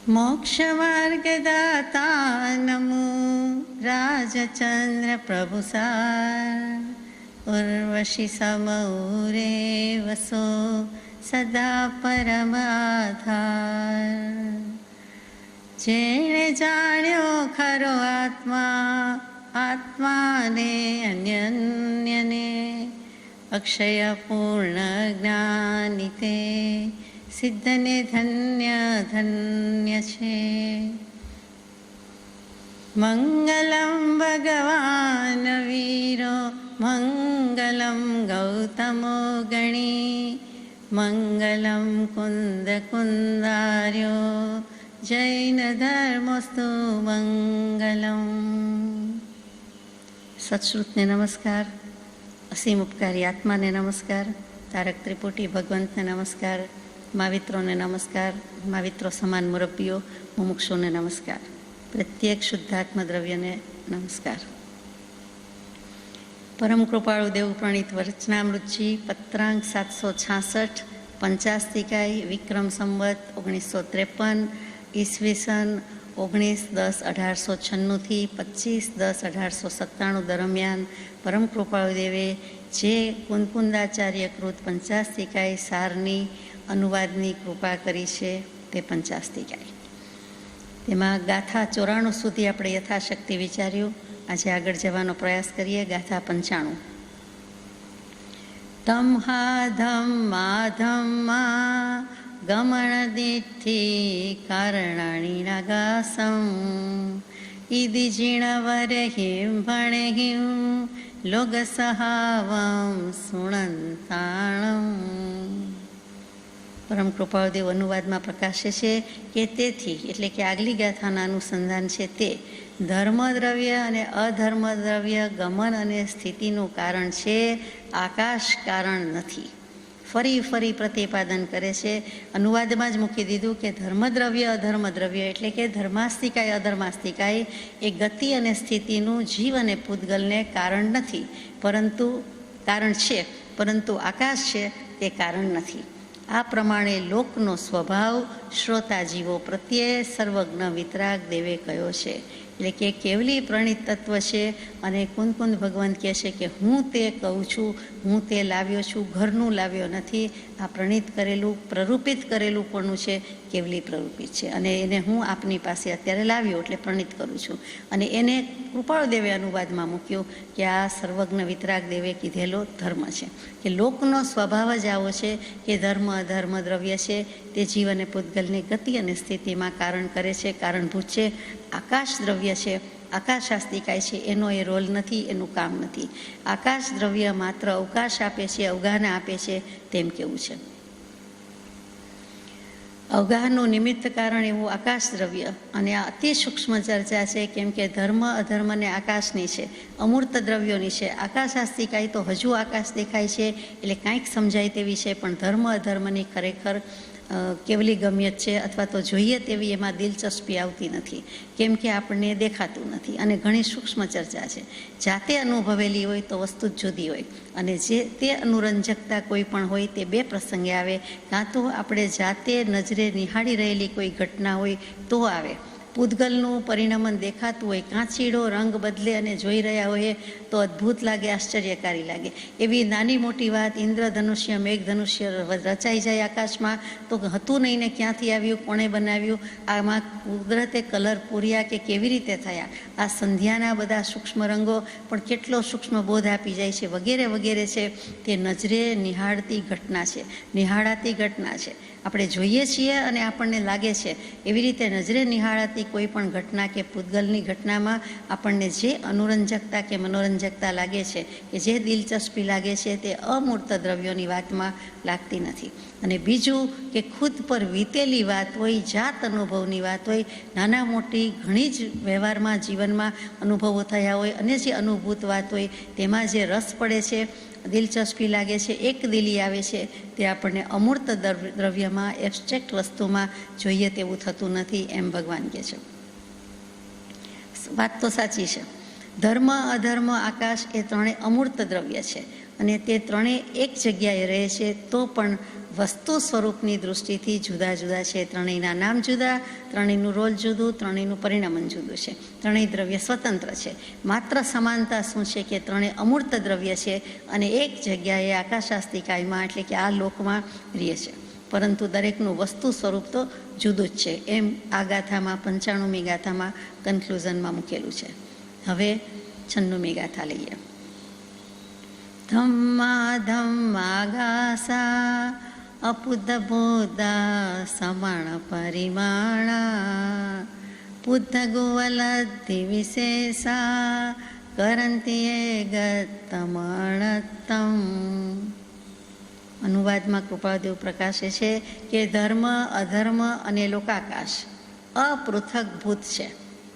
मोक्षमार्गदाता नमो राजचंद्र प्रभुसार उर्वशी समूरे वसो सदा परमाधार। जेणे जाण्यो खरो आत्मा आत्माने अन्यन्यने अक्षय पूर्ण ज्ञानिते सिद्धने धन्य धन्य छे। मंगलम भगवान वीरो मंगलम गौतमो गणी मंगलम कुंद कुंदार्यो जैन धर्मस्तु मंगलम। सत्श्रुत ने नमस्कार, असीम उपकारी आत्मा ने नमस्कार, तारक त्रिपुटी भगवंत ने नमस्कार, मावित्रों ने नमस्कार, मावित्रो समान मुरब्बियों मुमुक्षों ने नमस्कार, प्रत्येक शुद्धात्म द्रव्य ने नमस्कार। परम कृपाळु देव प्रणीत वचनामृतजी पत्रांक 766 50 विक्रम संवत 1953 ईस्वीसन 19-10-1896 થી 25-10-1897 દરમિયાન પરમ કૃપાળુ દેવે જે કુંદકુંદાચાર્ય કૃત પંચાસ્તિકાય સારની અનુવાદની કૃપા કરી છે તે પંચાસ્તિકાય. તેમાં ગાથા 94 સુધી આપણે યથાશક્તિ વિચાર્યું. આજે આગળ જવાનો પ્રયાસ કરીએ. ગાથા 95. તમ હા ધમ માધમ મા ગમણદિઠ્ઠિ કારણાણી નાગાસમ ઇદિ જીણવરહિં ભણહિં લોગસહાવં સુણંતાણમ. પરમ કૃપાળુદેવ અનુવાદમાં પ્રકાશે છે કે તેથી એટલે કે આગલી ગાથાના અનુસંધાન છે તે ધર્મદ્રવ્ય અને અધર્મદ્રવ્ય ગમન અને સ્થિતિનું કારણ છે, આકાશ કારણ નથી. ફરી ફરી પ્રતિપાદન કરે છે. અનુવાદમાં જ મૂકી દીધું કે ધર્મદ્રવ્ય અધર્મદ્રવ્ય એટલે કે ધર્માસ્તિકાય અધર્માસ્તિકાય એ ગતિ અને સ્થિતિનું જીવ અને પૂતગલને કારણ નથી, પરંતુ કારણ છે, પરંતુ આકાશ છે તે કારણ નથી. આ પ્રમાણે લોકનો સ્વભાવ શ્રોતા જીવો પ્રત્યે સર્વજ્ઞ વિતરાગ દેવે કયો છે. એટલે કે કેવલી પ્રણીત તત્વ છે અને કુંદકુંદ ભગવાન કહે છે કે હું તે કહું છું, હું તે લાવ્યો છું, ઘરનું લાવ્યો નથી. આ પ્રણીત કરેલું પ્રરૂપિત કરેલું પણ છે, કેવલી પ્રરૂપિત છે અને એને હું આપની પાસે અત્યારે લાવ્યો એટલે પ્રણીત કરું છું. અને એને કૃપાળુ દેવે અનુવાદમાં મૂક્યું કે આ સર્વજ્ઞ વિતરાગ દેવે કીધેલો ધર્મ છે કે લોકનો સ્વભાવ જ આવો છે કે ધર્મ અધર્મ દ્રવ્ય છે તે જીવ અને પૂતગલની ગતિ અને સ્થિતિમાં કારણ કરે છે, કારણભૂત છે. આકાશ દ્રવ્ય છે, આકાશાસ્તિકાય છે, એનો એ રોલ નથી, એનું કામ નથી. આકાશ દ્રવ્ય માત્ર અવકાશ આપે છે, અવગાહન આપે છે તેમ કેવું છે. અવગાહનનું નિમિત્ત કારણ એવું આકાશ દ્રવ્ય અને આ અતિ સૂક્ષ્મ ચર્ચા છે કેમ કે ધર્મ અધર્મને આકાશની છે, અમૂર્ત દ્રવ્યોની છે. આકાશાસ્તિકાય તો હજુ આકાશ દેખાય છે એટલે કાંઈક સમજાય તેવી છે, પણ ધર્મ અધર્મની ખરેખર કેવલી ગમ્યત છે અથવા તો જોઈએ તેવી એમાં દિલચસ્પી આવતી નથી કેમ કે આપણને દેખાતું નથી અને ઘણી સૂક્ષ્મ ચર્ચા છે. જાતે અનુભવેલી હોય તો વસ્તુ જ જુદી હોય અને જે તે અનુરંજકતા કોઈ પણ હોય તે બે પ્રસંગે આવે. કાં તો આપણે જાતે નજરે નિહાળી રહેલી કોઈ ઘટના હોય તો આવે, પૂતગલનું પરિણમન દેખાતું હોય, કાંચીડો રંગ બદલે અને જોઈ રહ્યા હોઈએ તો અદ્ભુત લાગે, આશ્ચર્યકારી લાગે. એવી નાની મોટી વાત ઇન્દ્રધનુષ્ય મેઘધનુષ્ય રચાઈ જાય આકાશમાં તો હતું નહીં ને ક્યાંથી આવ્યું, કોણે બનાવ્યું, આમાં કુદરતે કલર પૂર્યા કે કેવી રીતે થયા, આ સંધ્યાના બધા સૂક્ષ્મ રંગો પણ કેટલો સૂક્ષ્મ બોધ આપી જાય છે વગેરે વગેરે છે. તે નજરે નિહાળતી ઘટના છે, નિહાળાતી ઘટના છે. આપણે જોઈએ છીએ અને આપણને લાગે છે એવી રીતે નજરે નિહાળાતી કોઈ પણ ઘટના કે પૂતગલની ઘટનામાં આપણને જે અનુરંજકતા કે મનોરંજકતા લાગે છે કે જે દિલચસ્પી લાગે છે તે અમૂર્ત દ્રવ્યોની વાતમાં લાગતી નથી. અને બીજું કે ખુદ પર વીતેલી વાત હોય, જાત અનુભવની વાત હોય, નાના મોટી ઘણી જ વ્યવહારમાં જીવનમાં અનુભવો થયા હોય અને જે અનુભૂત વાત હોય તેમાં જે રસ પડે છે, દિલચસ્પી લાગે છે, એક દિલી આવે છે, તે આપણને અમૂર્ત દ્રવ્યમાં એબ્સ્ટ્રેક્ટ વસ્તુમાં જોઈએ તેવું થતું નથી એમ ભગવાન કહે છે. વાત તો સાચી છે. ધર્મ અધર્મ આકાશ એ ત્રણેય અમૂર્ત દ્રવ્ય છે અને તે ત્રણેય એક જગ્યાએ રહે છે તો પણ વસ્તુ સ્વરૂપની દૃષ્ટિથી જુદા જુદા છે. ત્રણેયના નામ જુદા, ત્રણેયનું રોલ જુદું, ત્રણેયનું પરિણામન જુદું છે. ત્રણેય દ્રવ્ય સ્વતંત્ર છે. માત્ર સમાનતા શું છે કે ત્રણેય અમૂર્ત દ્રવ્ય છે અને એક જગ્યાએ આકાશાસ્તિકાયમાં એટલે કે આ લોકમાં રહે છે, પરંતુ દરેકનું વસ્તુ સ્વરૂપ તો જુદું જ છે. એમ આ ગાથામાં 95મી ગાથામાં કન્ક્લુઝનમાં મૂકેલું છે. હવે 96મી ગાથા લઈએ. ધમ્મા ધમ્માગાસા અપુદ્ધબોધા સમણ પરિમાણા બુદ્ધ ગુવલદ્ધિ વિશેષા કરંતી ગતમણતમ. અનુવાદમાં કૃપાદેવ પ્રકાશે છે કે ધર્મ અધર્મ અને લોકાકાશ અપૃથકભૂત છે.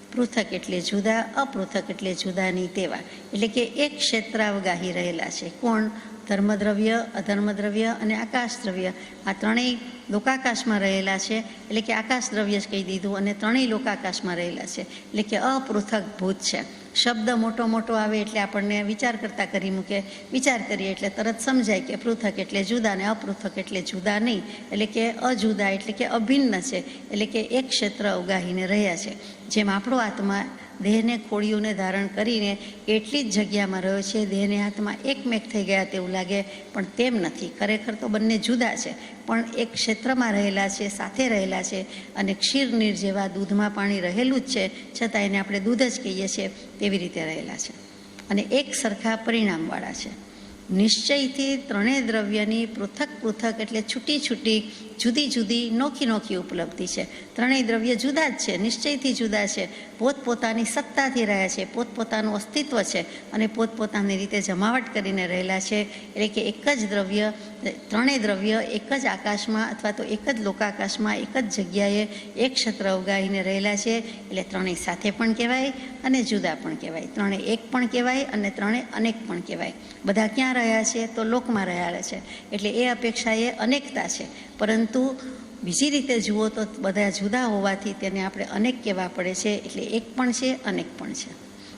પૃથક એટલે જુદા, અપૃથક એટલે જુદા નહીં તેવા, એટલે કે એક ક્ષેત્રાવગાહી રહેલા છે. કોણ? ધર્મદ્રવ્ય, અધર્મદ્રવ્ય અને આકાશ દ્રવ્ય. આ ત્રણેય લોકાકાશમાં રહેલા છે, એટલે કે આકાશ દ્રવ્ય જ કહી દીધું, અને ત્રણેય લોકાકાશમાં રહેલા છે, એટલે કે અપૃથકભૂત છે. શબ્દ મોટો મોટો આવે એટલે આપણને વિચાર કરતા કરી મૂકે. વિચાર કરીએ એટલે તરત સમજાય કે પૃથક એટલે જુદા ને અપૃથક એટલે જુદા નહીં, એટલે કે અજુદા એટલે કે અભિન્ન છે, એટલે કે એક ક્ષેત્ર અવગાહીને રહ્યા છે. જેમ આપણો આત્મા દેહને ખોળિયુંને ધારણ કરીને એટલી જ જગ્યામાં રહ્યો છે, દેહને હાથમાં એકમેક થઈ ગયા તેવું લાગે, પણ તેમ નથી. ખરેખર તો બંને જુદા છે, પણ એક ક્ષેત્રમાં રહેલા છે, સાથે રહેલા છે. અને ક્ષીરનીર જેવા દૂધમાં પાણી રહેલું જ છે, છતાં એને આપણે દૂધ જ કહીએ છીએ, તેવી રીતે રહેલા છે અને એક સરખા પરિણામવાળા છે. નિશ્ચયથી ત્રણેય દ્રવ્યની પૃથક પૃથક એટલે છૂટી છૂટી જુદી જુદી નોખી નોખી ઉપલબ્ધિ છે. ત્રણેય દ્રવ્ય જુદા જ છે, નિશ્ચયથી જુદા છે, પોતપોતાની સત્તાથી રહ્યા છે, પોતપોતાનું અસ્તિત્વ છે અને પોતપોતાની રીતે જમાવટ કરીને રહેલા છે. એટલે કે એક જ દ્રવ્ય, ત્રણેય દ્રવ્ય એક જ આકાશમાં અથવા તો એક જ લોકાકાશમાં એક જ જગ્યાએ એક ક્ષેત્ર અવગાહીને રહેલા છે. એટલે ત્રણેય સાથે પણ કહેવાય અને જુદા પણ કહેવાય, ત્રણેય એક પણ કહેવાય અને ત્રણેય અનેક પણ કહેવાય. બધા ક્યાં રહ્યા છે? તો લોકમાં રહ્યા છે, એટલે એ અપેક્ષાએ અનેકતા છે. પરંતુ બીજી રીતે જુઓ તો બધા જુદા હોવાથી તેને આપણે અનેક કહેવા પડે છે, એટલે એક પણ છે, અનેક પણ છે.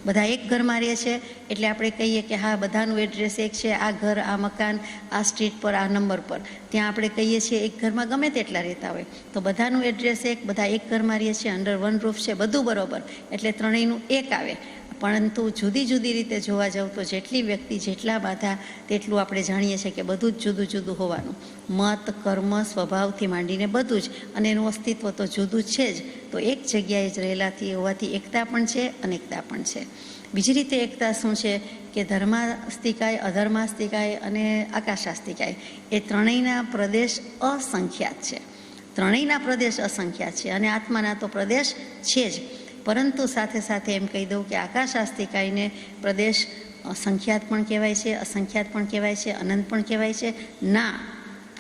બધા એક ઘરમાં રહે છે એટલે આપણે કહીએ કે હા બધાનું એડ્રેસ એક છે, આ ઘર, આ મકાન, આ સ્ટ્રીટ પર, આ નંબર પર. ત્યાં આપણે કહીએ છીએ એક ઘરમાં ગમે તેટલા રહેતા હોય તો બધાનું એડ્રેસ એક, બધા એક ઘરમાં રહે છે, અંડર વન રૂફ છે, બધું બરોબર, એટલે ત્રણેયનું એક આવે. પરંતુ જુદી જુદી રીતે જોવા જાઉં તો જેટલી વ્યક્તિ જેટલા બાધા તેટલું આપણે જાણીએ છીએ કે બધું જ જુદું જુદું હોવાનું. મત, કર્મ, સ્વભાવથી માંડીને બધું જ, અને એનું અસ્તિત્વ તો જુદું જ છે જ. તો એક જગ્યાએ જ રહેલાથી હોવાથી એકતા પણ છે, અનેકતા પણ છે. બીજી રીતે એકતા શું છે કે ધર્માસ્તિકાય, અધર્માસ્તિકાય અને આકાશાસ્તિકાય એ ત્રણેયના પ્રદેશ અસંખ્યાત છે. ત્રણેયના પ્રદેશ અસંખ્યાત છે અને આત્માના તો પ્રદેશ છે જ. પરંતુ સાથે સાથે એમ કહી દઉં કે આકાશાસ્તિકાયને પ્રદેશ સંખ્યાત પણ કહેવાય છે, અસંખ્યાત પણ કહેવાય છે, અનંત પણ કહેવાય છે. ના,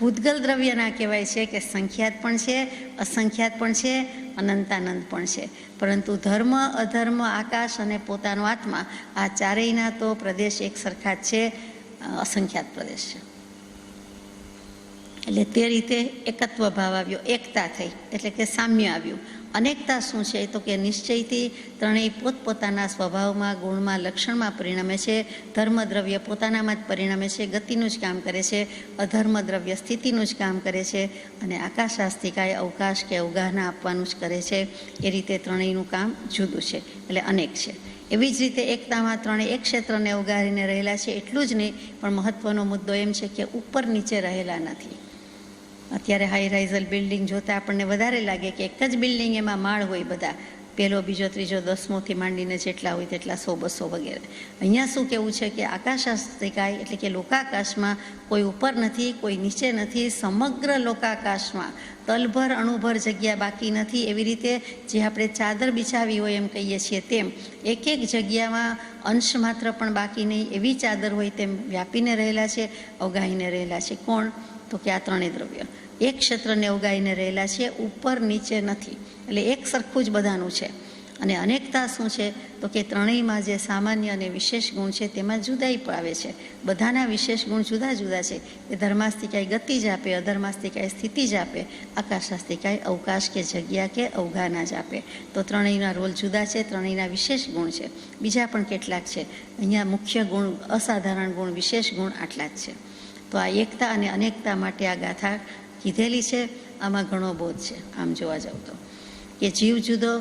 ભૂતગલ દ્રવ્ય ના કહેવાય છે કે સંખ્યાત પણ છે, અસંખ્યાત પણ છે, અનંતાનંત પણ છે. પરંતુ ધર્મ, અધર્મ, આકાશ અને પોતાનો આત્મા આ ચારેયના તો પ્રદેશ એક સરખા જ છે, અસંખ્યાત પ્રદેશ છે. એટલે તે રીતે એકત્વ ભાવ આવ્યો, એકતા થઈ, એટલે કે સામ્ય આવ્યું. અનેકતા શું છે તો કે નિશ્ચયથી ત્રણેય પોતપોતાના સ્વભાવમાં, ગુણમાં, લક્ષણમાં પરિણમે છે. ધર્મદ્રવ્ય પોતાનામાં જ પરિણમે છે, ગતિનું જ કામ કરે છે. અધર્મ દ્રવ્ય સ્થિતિનું જ કામ કરે છે અને આકાશાસ્તિકાય અવકાશ કે અવગાહના આપવાનું જ કરે છે. એ રીતે ત્રણેયનું કામ જુદું છે, એટલે અનેક છે. એવી જ રીતે એકતામાં ત્રણેય એક ક્ષેત્રને અવગાહીને રહેલા છે. એટલું જ નહીં, પણ મહત્ત્વનો મુદ્દો એમ છે કે ઉપર નીચે રહેલા નથી. અત્યારે હાઈ રાઇઝલ બિલ્ડિંગ જોતાં આપણને વધારે લાગે કે એક જ બિલ્ડિંગ, એમાં માળ હોય બધા, પહેલો, બીજો, ત્રીજો, 10મોથી માંડીને જેટલા હોય તેટલા 100, 200 વગેરે. અહીંયા શું કહેવું છે કે આકાશાસ્તિકાય એટલે કે લોકાકાશમાં કોઈ ઉપર નથી, કોઈ નીચે નથી. સમગ્ર લોકાકાશમાં તલભર અણુભર જગ્યા બાકી નથી. એવી રીતે જે આપણે ચાદર બિછાવી હોય એમ કહીએ છીએ તેમ એક એક જગ્યામાં અંશ માત્ર પણ બાકી નહીં, એવી ચાદર હોય તેમ વ્યાપીને રહેલા છે, અવગાહીને રહેલા છે. કોણ? તો કે આ ત્રણેય દ્રવ્ય એક ક્ષેત્રને ઉગાઈને રહેલા છે, ઉપર નીચે નથી. એટલે એક સરખું જ બધાનું છે. અને અનેકતા શું છે તો કે ત્રણેયમાં જે સામાન્ય અને વિશેષ ગુણ છે તેમાં જુદાઈ પણ આવે છે. બધાના વિશેષ ગુણ જુદા જુદા છે. એ ધર્માસ્તિકાય ગતિ જ આપે, અધર્માસ્તિકાય સ્થિતિ જ આપે, આકાશાસ્તિકાય અવકાશ કે જગ્યા કે અવગાના જ આપે. તો ત્રણેયના રોલ જુદા છે, ત્રણેયના વિશેષ ગુણ છે. બીજા પણ કેટલાક છે. અહીંયા મુખ્ય ગુણ, અસાધારણ ગુણ, વિશેષ ગુણ આટલા જ છે. તો આ એકતા અને અનેકતા માટે આ ગાથા કીધેલી છે. આમાં ઘણો બોધ છે આમ જોવા જાવ તો, કે જીવ જુદો,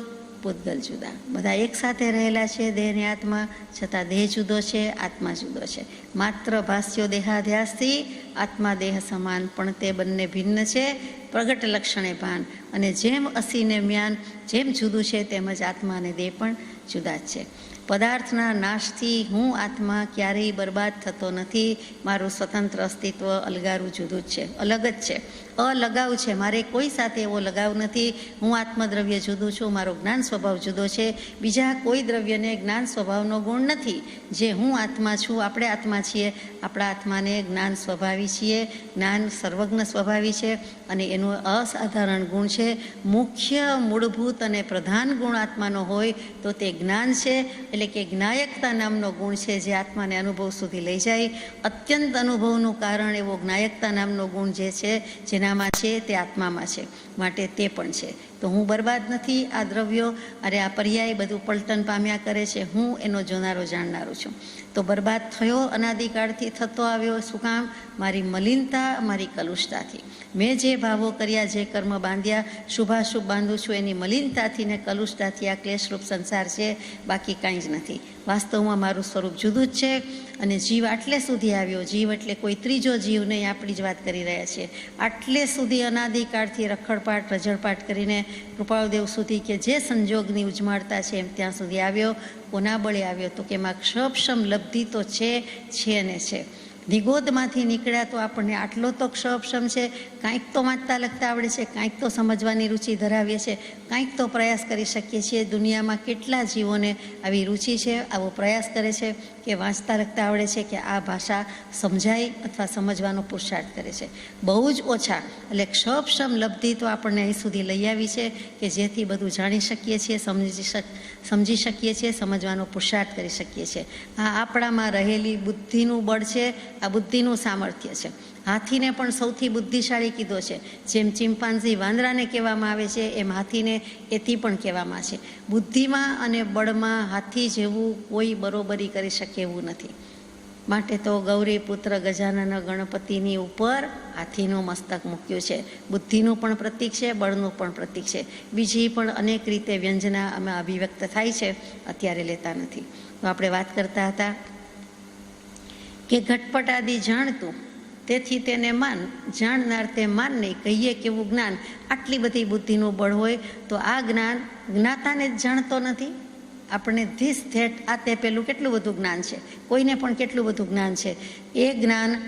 પૂતગલ જુદા, બધા એક સાથે રહેલા છે દેહ ને આત્મા, છતાં દેહ જુદો છે, આત્મા જુદો છે. માત્ર ભાસ્યો દેહાધ્યાસથી આત્મા દેહ સમાન, પણ તે બંને ભિન્ન છે પ્રગટ લક્ષણે ભાન. અને જેમ અસીને મ્યાન જેમ જુદું છે, તેમજ આત્મા અને દેહ પણ જુદા જ છે. પદાર્થના નાશથી હું આત્મા ક્યારેય બરબાદ થતો નથી. મારું સ્વતંત્ર અસ્તિત્વ અલગારું જુદું જ છે, અલગ જ છે, અલગાવ છે. મારે કોઈ સાથે એવો લગાવ નથી. હું આત્મદ્રવ્ય જુદું છું, મારો જ્ઞાન સ્વભાવ જુદો છે. બીજા કોઈ દ્રવ્યને જ્ઞાન સ્વભાવનો ગુણ નથી. જે હું આત્મા છું, આપણે આત્મા છીએ, આપણા આત્માને જ્ઞાન સ્વભાવી છીએ. જ્ઞાન સર્વજ્ઞ સ્વભાવી છે અને એનો અસાધારણ ગુણ છે. મુખ્ય, મૂળભૂત અને પ્રધાન ગુણ આત્માનો હોય તો તે જ્ઞાન છે. એટલે કે જ્ઞાયકતા નામનો ગુણ છે જે આત્માને અનુભવ સુધી લઈ જાય. અત્યંત અનુભવનું કારણ એવો જ્ઞાયકતા નામનો ગુણ જે છે, જેનામાં છે તે આત્મામાં છે, માટે તે પણ છે. તો હું બરબાદ નથી. આ દ્રવ્યો અરે આ પર્યાય બધું પલટન પામ્યા કરે છે. હું એનો જોનારો જાણનારો છું. તો બરબાદ થયો અનાદિકાળથી થતો આવ્યો. શું કામ? મારી મલિનતા, મારી કલુષતાથી. મેં જે ભાવો કર્યા, જે કર્મ બાંધ્યા, શુભાશુભ બાંધું છું એની મલિનતાથી ને કલુષતાથી આ ક્લેશરૂપ સંસાર છે, બાકી કાંઈ જ નથી. વાસ્તવમાં મારું સ્વરૂપ જુદું જ છે. અને જીવ આટલે સુધી આવ્યો, જીવ એટલે કોઈ ત્રીજો જીવ નહીં, આપણી જ વાત કરી રહ્યા છીએ. આટલે સુધી અનાદિકાળથી રખડપાટ રઝળપાટ કરીને કૃપાળુદેવ સુધી કે જે સંજોગની ઉજમાળતા છે એમ ત્યાં સુધી આવ્યો. કોના બળે આવ્યો? તો કે એમાં ક્ષપક્ષમ લબ્ધિ તો છે ને છે. નિગોદમાંથી નીકળ્યા તો આપણને આટલો તો ક્ષપક્ષમ છે. કાંઈક તો વાંચતા લખતા આવડે છે, કાંઈક તો સમજવાની રુચિ ધરાવીએ છીએ, કાંઈક તો પ્રયાસ કરી શકીએ છીએ. દુનિયામાં કેટલા જીવોને આવી રુચિ છે, આવો પ્રયાસ કરે છે કે વાંચતા લખતા આવડે છે, કે આ ભાષા સમજાય અથવા સમજવાનો પુરુષાર્થ કરે છે? બહુ જ ઓછા. એટલે ક્ષપક્ષમ લબ્ધિ તો આપણને અહીં સુધી લઈ આવી છે કે જેથી બધું જાણી શકીએ છીએ, સમજી શકીએ છીએ, સમજવાનો પુરુષાર્થ કરી શકીએ છીએ. આ આપણામાં રહેલી બુદ્ધિનું બળ છે, આ બુદ્ધિનું સામર્થ્ય છે. હાથીને પણ સૌથી બુદ્ધિશાળી કીધો છે. જેમ ચિમ્પાન્ઝી વાંદરાને કહેવામાં આવે છે, એમ હાથીને એથી પણ કહેવામાં છે. બુદ્ધિમાં અને બળમાં હાથી જેવું કોઈ બરોબરી કરી શકે એવું નથી. માટે તો ગૌરી પુત્ર ગજાનન ગણપતિની ઉપર હાથીનું મસ્તક મૂક્યું છે. બુદ્ધિનું પણ પ્રતીક છે, બળનું પણ પ્રતીક છે. બીજી પણ અનેક રીતે વ્યંજના આમાં અભિવ્યક્ત થાય છે, અત્યારે લેતા નથી. તો આપણે વાત કરતા હતા કે ઘટપટ આદિ જાણતું, તેથી તેને માન, જાણનાર તે માન નહીં, કહીએ કેવું જ્ઞાન. આટલી બધી બુદ્ધિનું બળ હોય તો આ જ્ઞાન જ્ઞાતાને જ જાણતો નથી. આપણે ધીસ ધેટ આ તે પેલું કેટલું બધું જ્ઞાન છે, કોઈને પણ કેટલું બધું જ્ઞાન છે. એ જ્ઞાન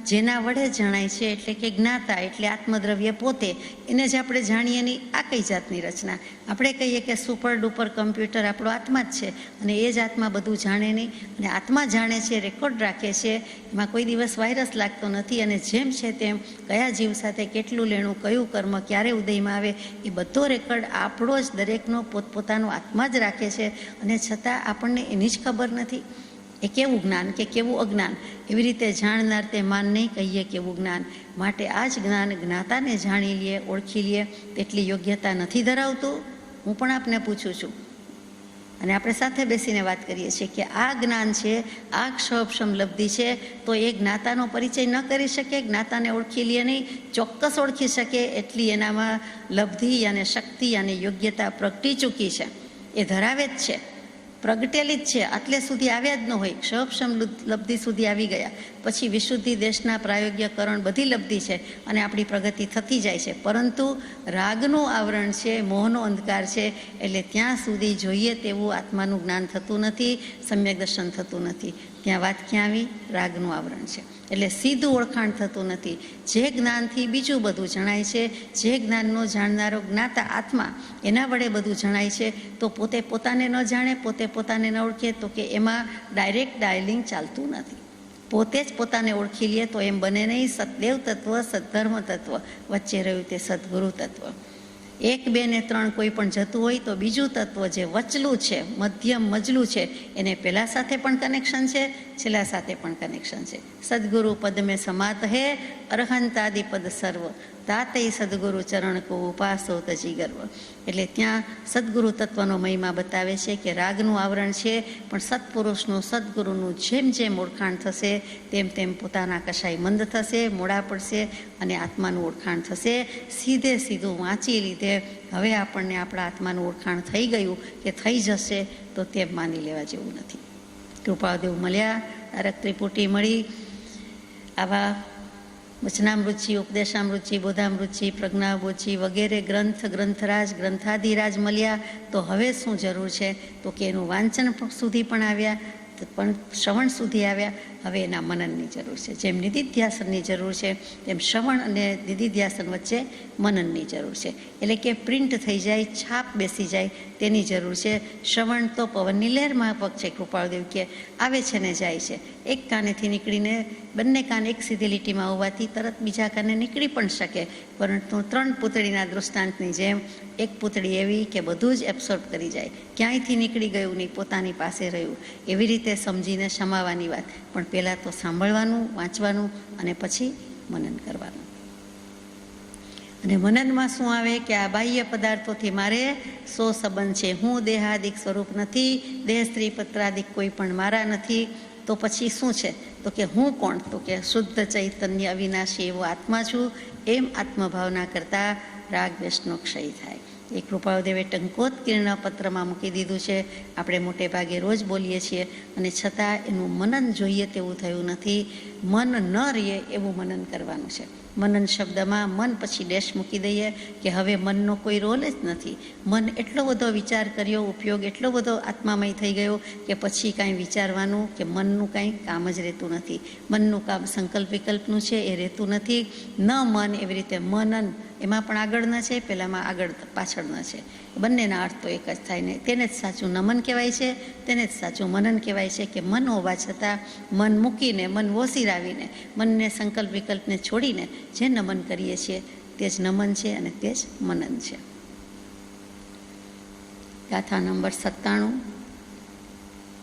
જેના વડે જણાય છે એટલે કે જ્ઞાતા, એટલે આત્મદ્રવ્ય પોતે, એને જ આપણે જાણીએ નહીં. આ કઈ જાતની રચના? આપણે કહીએ કે સુપર ડુપર કમ્પ્યુટર આપણો આત્મા જ છે અને એ જ આત્મા બધું જાણે નહીં. અને આત્મા જાણે છે, રેકોર્ડ રાખે છે, એમાં કોઈ દિવસ વાયરસ લાગતો નથી. અને જેમ છે તેમ કયા જીવ સાથે કેટલું લેણું, કયું કર્મ ક્યારે ઉદયમાં આવે, એ બધો રેકોર્ડ આપણો જ દરેકનો પોતપોતાનો આત્મા જ રાખે છે. અને છતાં આપણને એની જ ખબર નથી. એ કેવું જ્ઞાન કે કેવું અજ્ઞાન? એવી રીતે જાણનાર તે માન નહીં, કહીએ કેવું જ્ઞાન. માટે આ જ જ્ઞાન જ્ઞાતાને જાણી લઈએ, ઓળખી લઈએ તેટલી યોગ્યતા નથી ધરાવતું. હું પણ આપને પૂછું છું અને આપણે સાથે બેસીને વાત કરીએ છીએ કે આ જ્ઞાન છે, આ ક્ષપક્ષમ લબ્ધિ છે, તો એ જ્ઞાતાનો પરિચય ન કરી શકે, જ્ઞાતાને ઓળખી લે નહીં. ચોક્કસ ઓળખી શકે એટલી એનામાં લબ્ધિ અને શક્તિ અને યોગ્યતા પ્રગટી ચૂકી છે, એ ધરાવે જ છે, પ્રગટેલી જ છે. આટલે સુધી આવ્યા જ ન હોય, ક્ષપક્ષમ લબ્ધિ સુધી આવી ગયા પછી વિશુદ્ધિ દેશના પ્રાયોગ્યકરણ બધી લબ્ધિ છે અને આપણી પ્રગતિ થતી જાય છે. પરંતુ રાગનું આવરણ છે, મોહનો અંધકાર છે, એટલે ત્યાં સુધી જોઈએ તેવું આત્માનું જ્ઞાન થતું નથી, સમ્યક દર્શન થતું નથી. ત્યાં વાત ક્યાં આવી? રાગનું આવરણ છે. એટલે સીધું ઓળખાણ થતું નથી. જે જ્ઞાનથી બીજું બધું જણાય છે, જે જ્ઞાનનો જાણનારો જ્ઞાતા આત્મા, એના વડે બધું જણાય છે, તો પોતે પોતાને ન જાણે, પોતે પોતાને ન ઓળખે, તો કે એમાં ડાયરેક્ટ ડાયલિંગ ચાલતું નથી. પોતે જ પોતાને ઓળખી લે તો એમ બને નહીં. સતદેવ તત્વ, સદ્ધર્મ તત્વ, વચ્ચે રહ્યું તે સદગુરુ તત્વ. 1, 2 ને 3 કોઈ પણ જતું હોય તો બીજું તત્વ જે વચલું છે, મધ્યમ મજલું છે, એને પહેલા સાથે પણ કનેક્શન છે, છેલ્લા સાથે પણ કનેક્શન છે. સદગુરુ પદ મેં સમાત હે અરહંતાદિ પદ સર્વ તાતે સદગુરુ ચરણ કો ઉપાસો તજી ગર્વ. એટલે ત્યાં સદગુરુ તત્વનો મહિમા બતાવે છે કે રાગનું આવરણ છે, પણ સત્પુરુષનું, સદગુરુનું જેમ જેમ ઓળખાણ થશે તેમ તેમ પોતાના કશાય મંદ થશે, મોડા પડશે અને આત્માનું ઓળખાણ થશે. સીધે સીધું વાંચી લીધે હવે આપણને આપણા આત્માનું ઓળખાણ થઈ ગયું કે થઈ જશે તો તેમ માની લેવા જેવું નથી. કૃપાદેવ મળ્યા, તારક ત્રિપુટી મળી, આવા વચનામૃતજી, ઉપદેશામૃતજી, બોધામૃતજી, પ્રજ્ઞાબોધજી વગેરે ગ્રંથ, ગ્રંથરાજ, ગ્રંથાધિરાજ મળ્યા. તો હવે શું જરૂર છે? તો કે એનું વાંચન સુધી પણ આવ્યા, પણ શ્રવણ સુધી આવ્યા. હવે એના મનનની જરૂર છે. જેમ નિધિધ્યાસનની જરૂર છે તેમ શ્રવણ અને નિધિધ્યાસન વચ્ચે મનનની જરૂર છે. એટલે કે પ્રિન્ટ થઈ જાય, છાપ બેસી જાય તેની જરૂર છે. શ્રવણ તો પવનની લહેર માફક છે. કૃપાળદેવ કે આવે છે ને જાય છે. એક કાનેથી નીકળીને બંને કાન એક સીધી લીટીમાં હોવાથી તરત બીજા કાને નીકળી પણ શકે, પરંતુ 3 પૂતળીના દૃષ્ટાંતની જેમ એક પૂતળી એવી કે બધું જ એબ્સોર્બ કરી જાય, ક્યાંયથી નીકળી ગયું નહીં, પોતાની પાસે રહ્યું. એવી રીતે સમજીને સમાવાની વાત. પણ પહેલાં તો સાંભળવાનું, વાંચવાનું અને પછી મનન કરવાનું. અને મનનમાં શું આવે કે આ બાહ્ય પદાર્થોથી મારે સો સંબંધ છે, હું દેહાદિક સ્વરૂપ નથી, દેહ સ્ત્રી પત્રાદિક કોઈ પણ મારા નથી. તો પછી શું છે? તો કે હું કોણ? તો કે શુદ્ધ ચૈતન્ય અવિનાશી એવો આત્મા છું. એમ આત્મભાવના કરતાં રાગ દ્વેષનો ક્ષય થાય. એ કૃપાળદેવે ટંકોત્કીર્ણ પત્રમાં મૂકી દીધું છે. આપણે મોટે ભાગે રોજ બોલીએ છીએ અને છતાં એનું મનન જોઈએ તેવું થયું નથી. મન ન રહે એવું મનન કરવાનું છે. મનન શબ્દમાં મન પછી ડેશ મૂકી દઈએ કે હવે મનનો કોઈ રોલ જ નથી. મન એટલો બધો વિચાર કર્યો, ઉપયોગ એટલો બધો આત્મામય થઈ ગયો કે પછી કાંઈ વિચારવાનું કે મનનું કાંઈ કામ જ રહેતું નથી. મનનું કામ સંકલ્પ વિકલ્પનું છે, એ રહેતું નથી. ન મન એવી રીતે મનન, એમાં પણ આગળ ન છે, પહેલાંમાં આગળ પાછળ ન છે. બંનેના અર્થ તો એક જ થાય ને. તેને જ સાચું નમન કહેવાય છે, તેને જ સાચું મનન કહેવાય છે. કે મન હોવા છતાં મન મૂકીને, મન વોસીરાવીને, મનને સંકલ્પ વિકલ્પને છોડીને જે નમન કરીએ છીએ તે જ નમન છે અને તે જ મનન છે. ગાથા નંબર 97.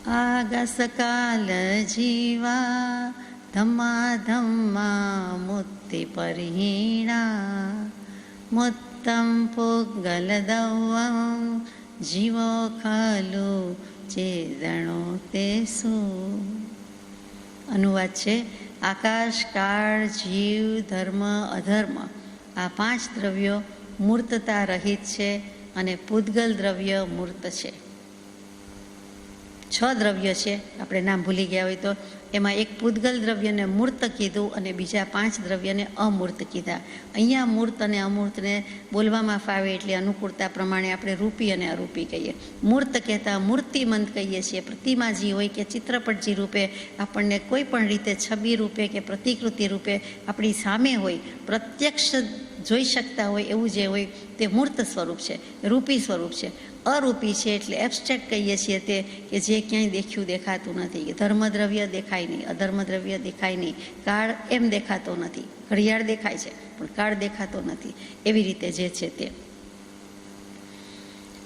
આગસ કાલ જીવા ધમ્મા ધમ્મા મુક્તિ પરિહીણા મુત્તમ પુગલ દૌવં જીવો ખલુ ચેદણો તે શું. અનુવાદ છે: આકાશ, કાળ, જીવ, ધર્મ, અધર્મ આ 5 દ્રવ્યો મૂર્તતા રહિત છે અને પૂદગલ દ્રવ્ય મૂર્ત છે. 6 દ્રવ્ય છે, આપણે નામ ભૂલી ગયા હોય તો. એમાં એક પૂદગલ દ્રવ્યને મૂર્ત કીધું અને બીજા 5 દ્રવ્યને અમૂર્ત કીધા. અહીંયા મૂર્ત અને અમૂર્તને બોલવામાં ફાવે એટલે અનુકૂળતા પ્રમાણે આપણે રૂપી અને અરૂપી કહીએ. મૂર્ત કહેતા મૂર્તિમંત કહીએ છીએ. પ્રતિમાજી હોય કે ચિત્રપટજી રૂપે આપણને કોઈ પણ રીતે છબી રૂપે કે પ્રતિકૃતિ રૂપે આપણી સામે હોય, પ્રત્યક્ષ જોઈ શકતા હોય એવું જે હોય તે મૂર્ત સ્વરૂપ છે, રૂપી સ્વરૂપ છે. અરૂપી છે એટલે એબ્સ્ટ્રેક્ટ કહીએ છીએ તે કે જે ક્યાંય દેખ્યું દેખાતું નથી. ધર્મદ્રવ્ય દેખાય નહીં, અધર્મદ્રવ્ય દેખાય નહીં, કાળ એમ દેખાતો નથી. ઘડિયાળ દેખાય છે પણ કાળ દેખાતો નથી. એવી રીતે જે છે તે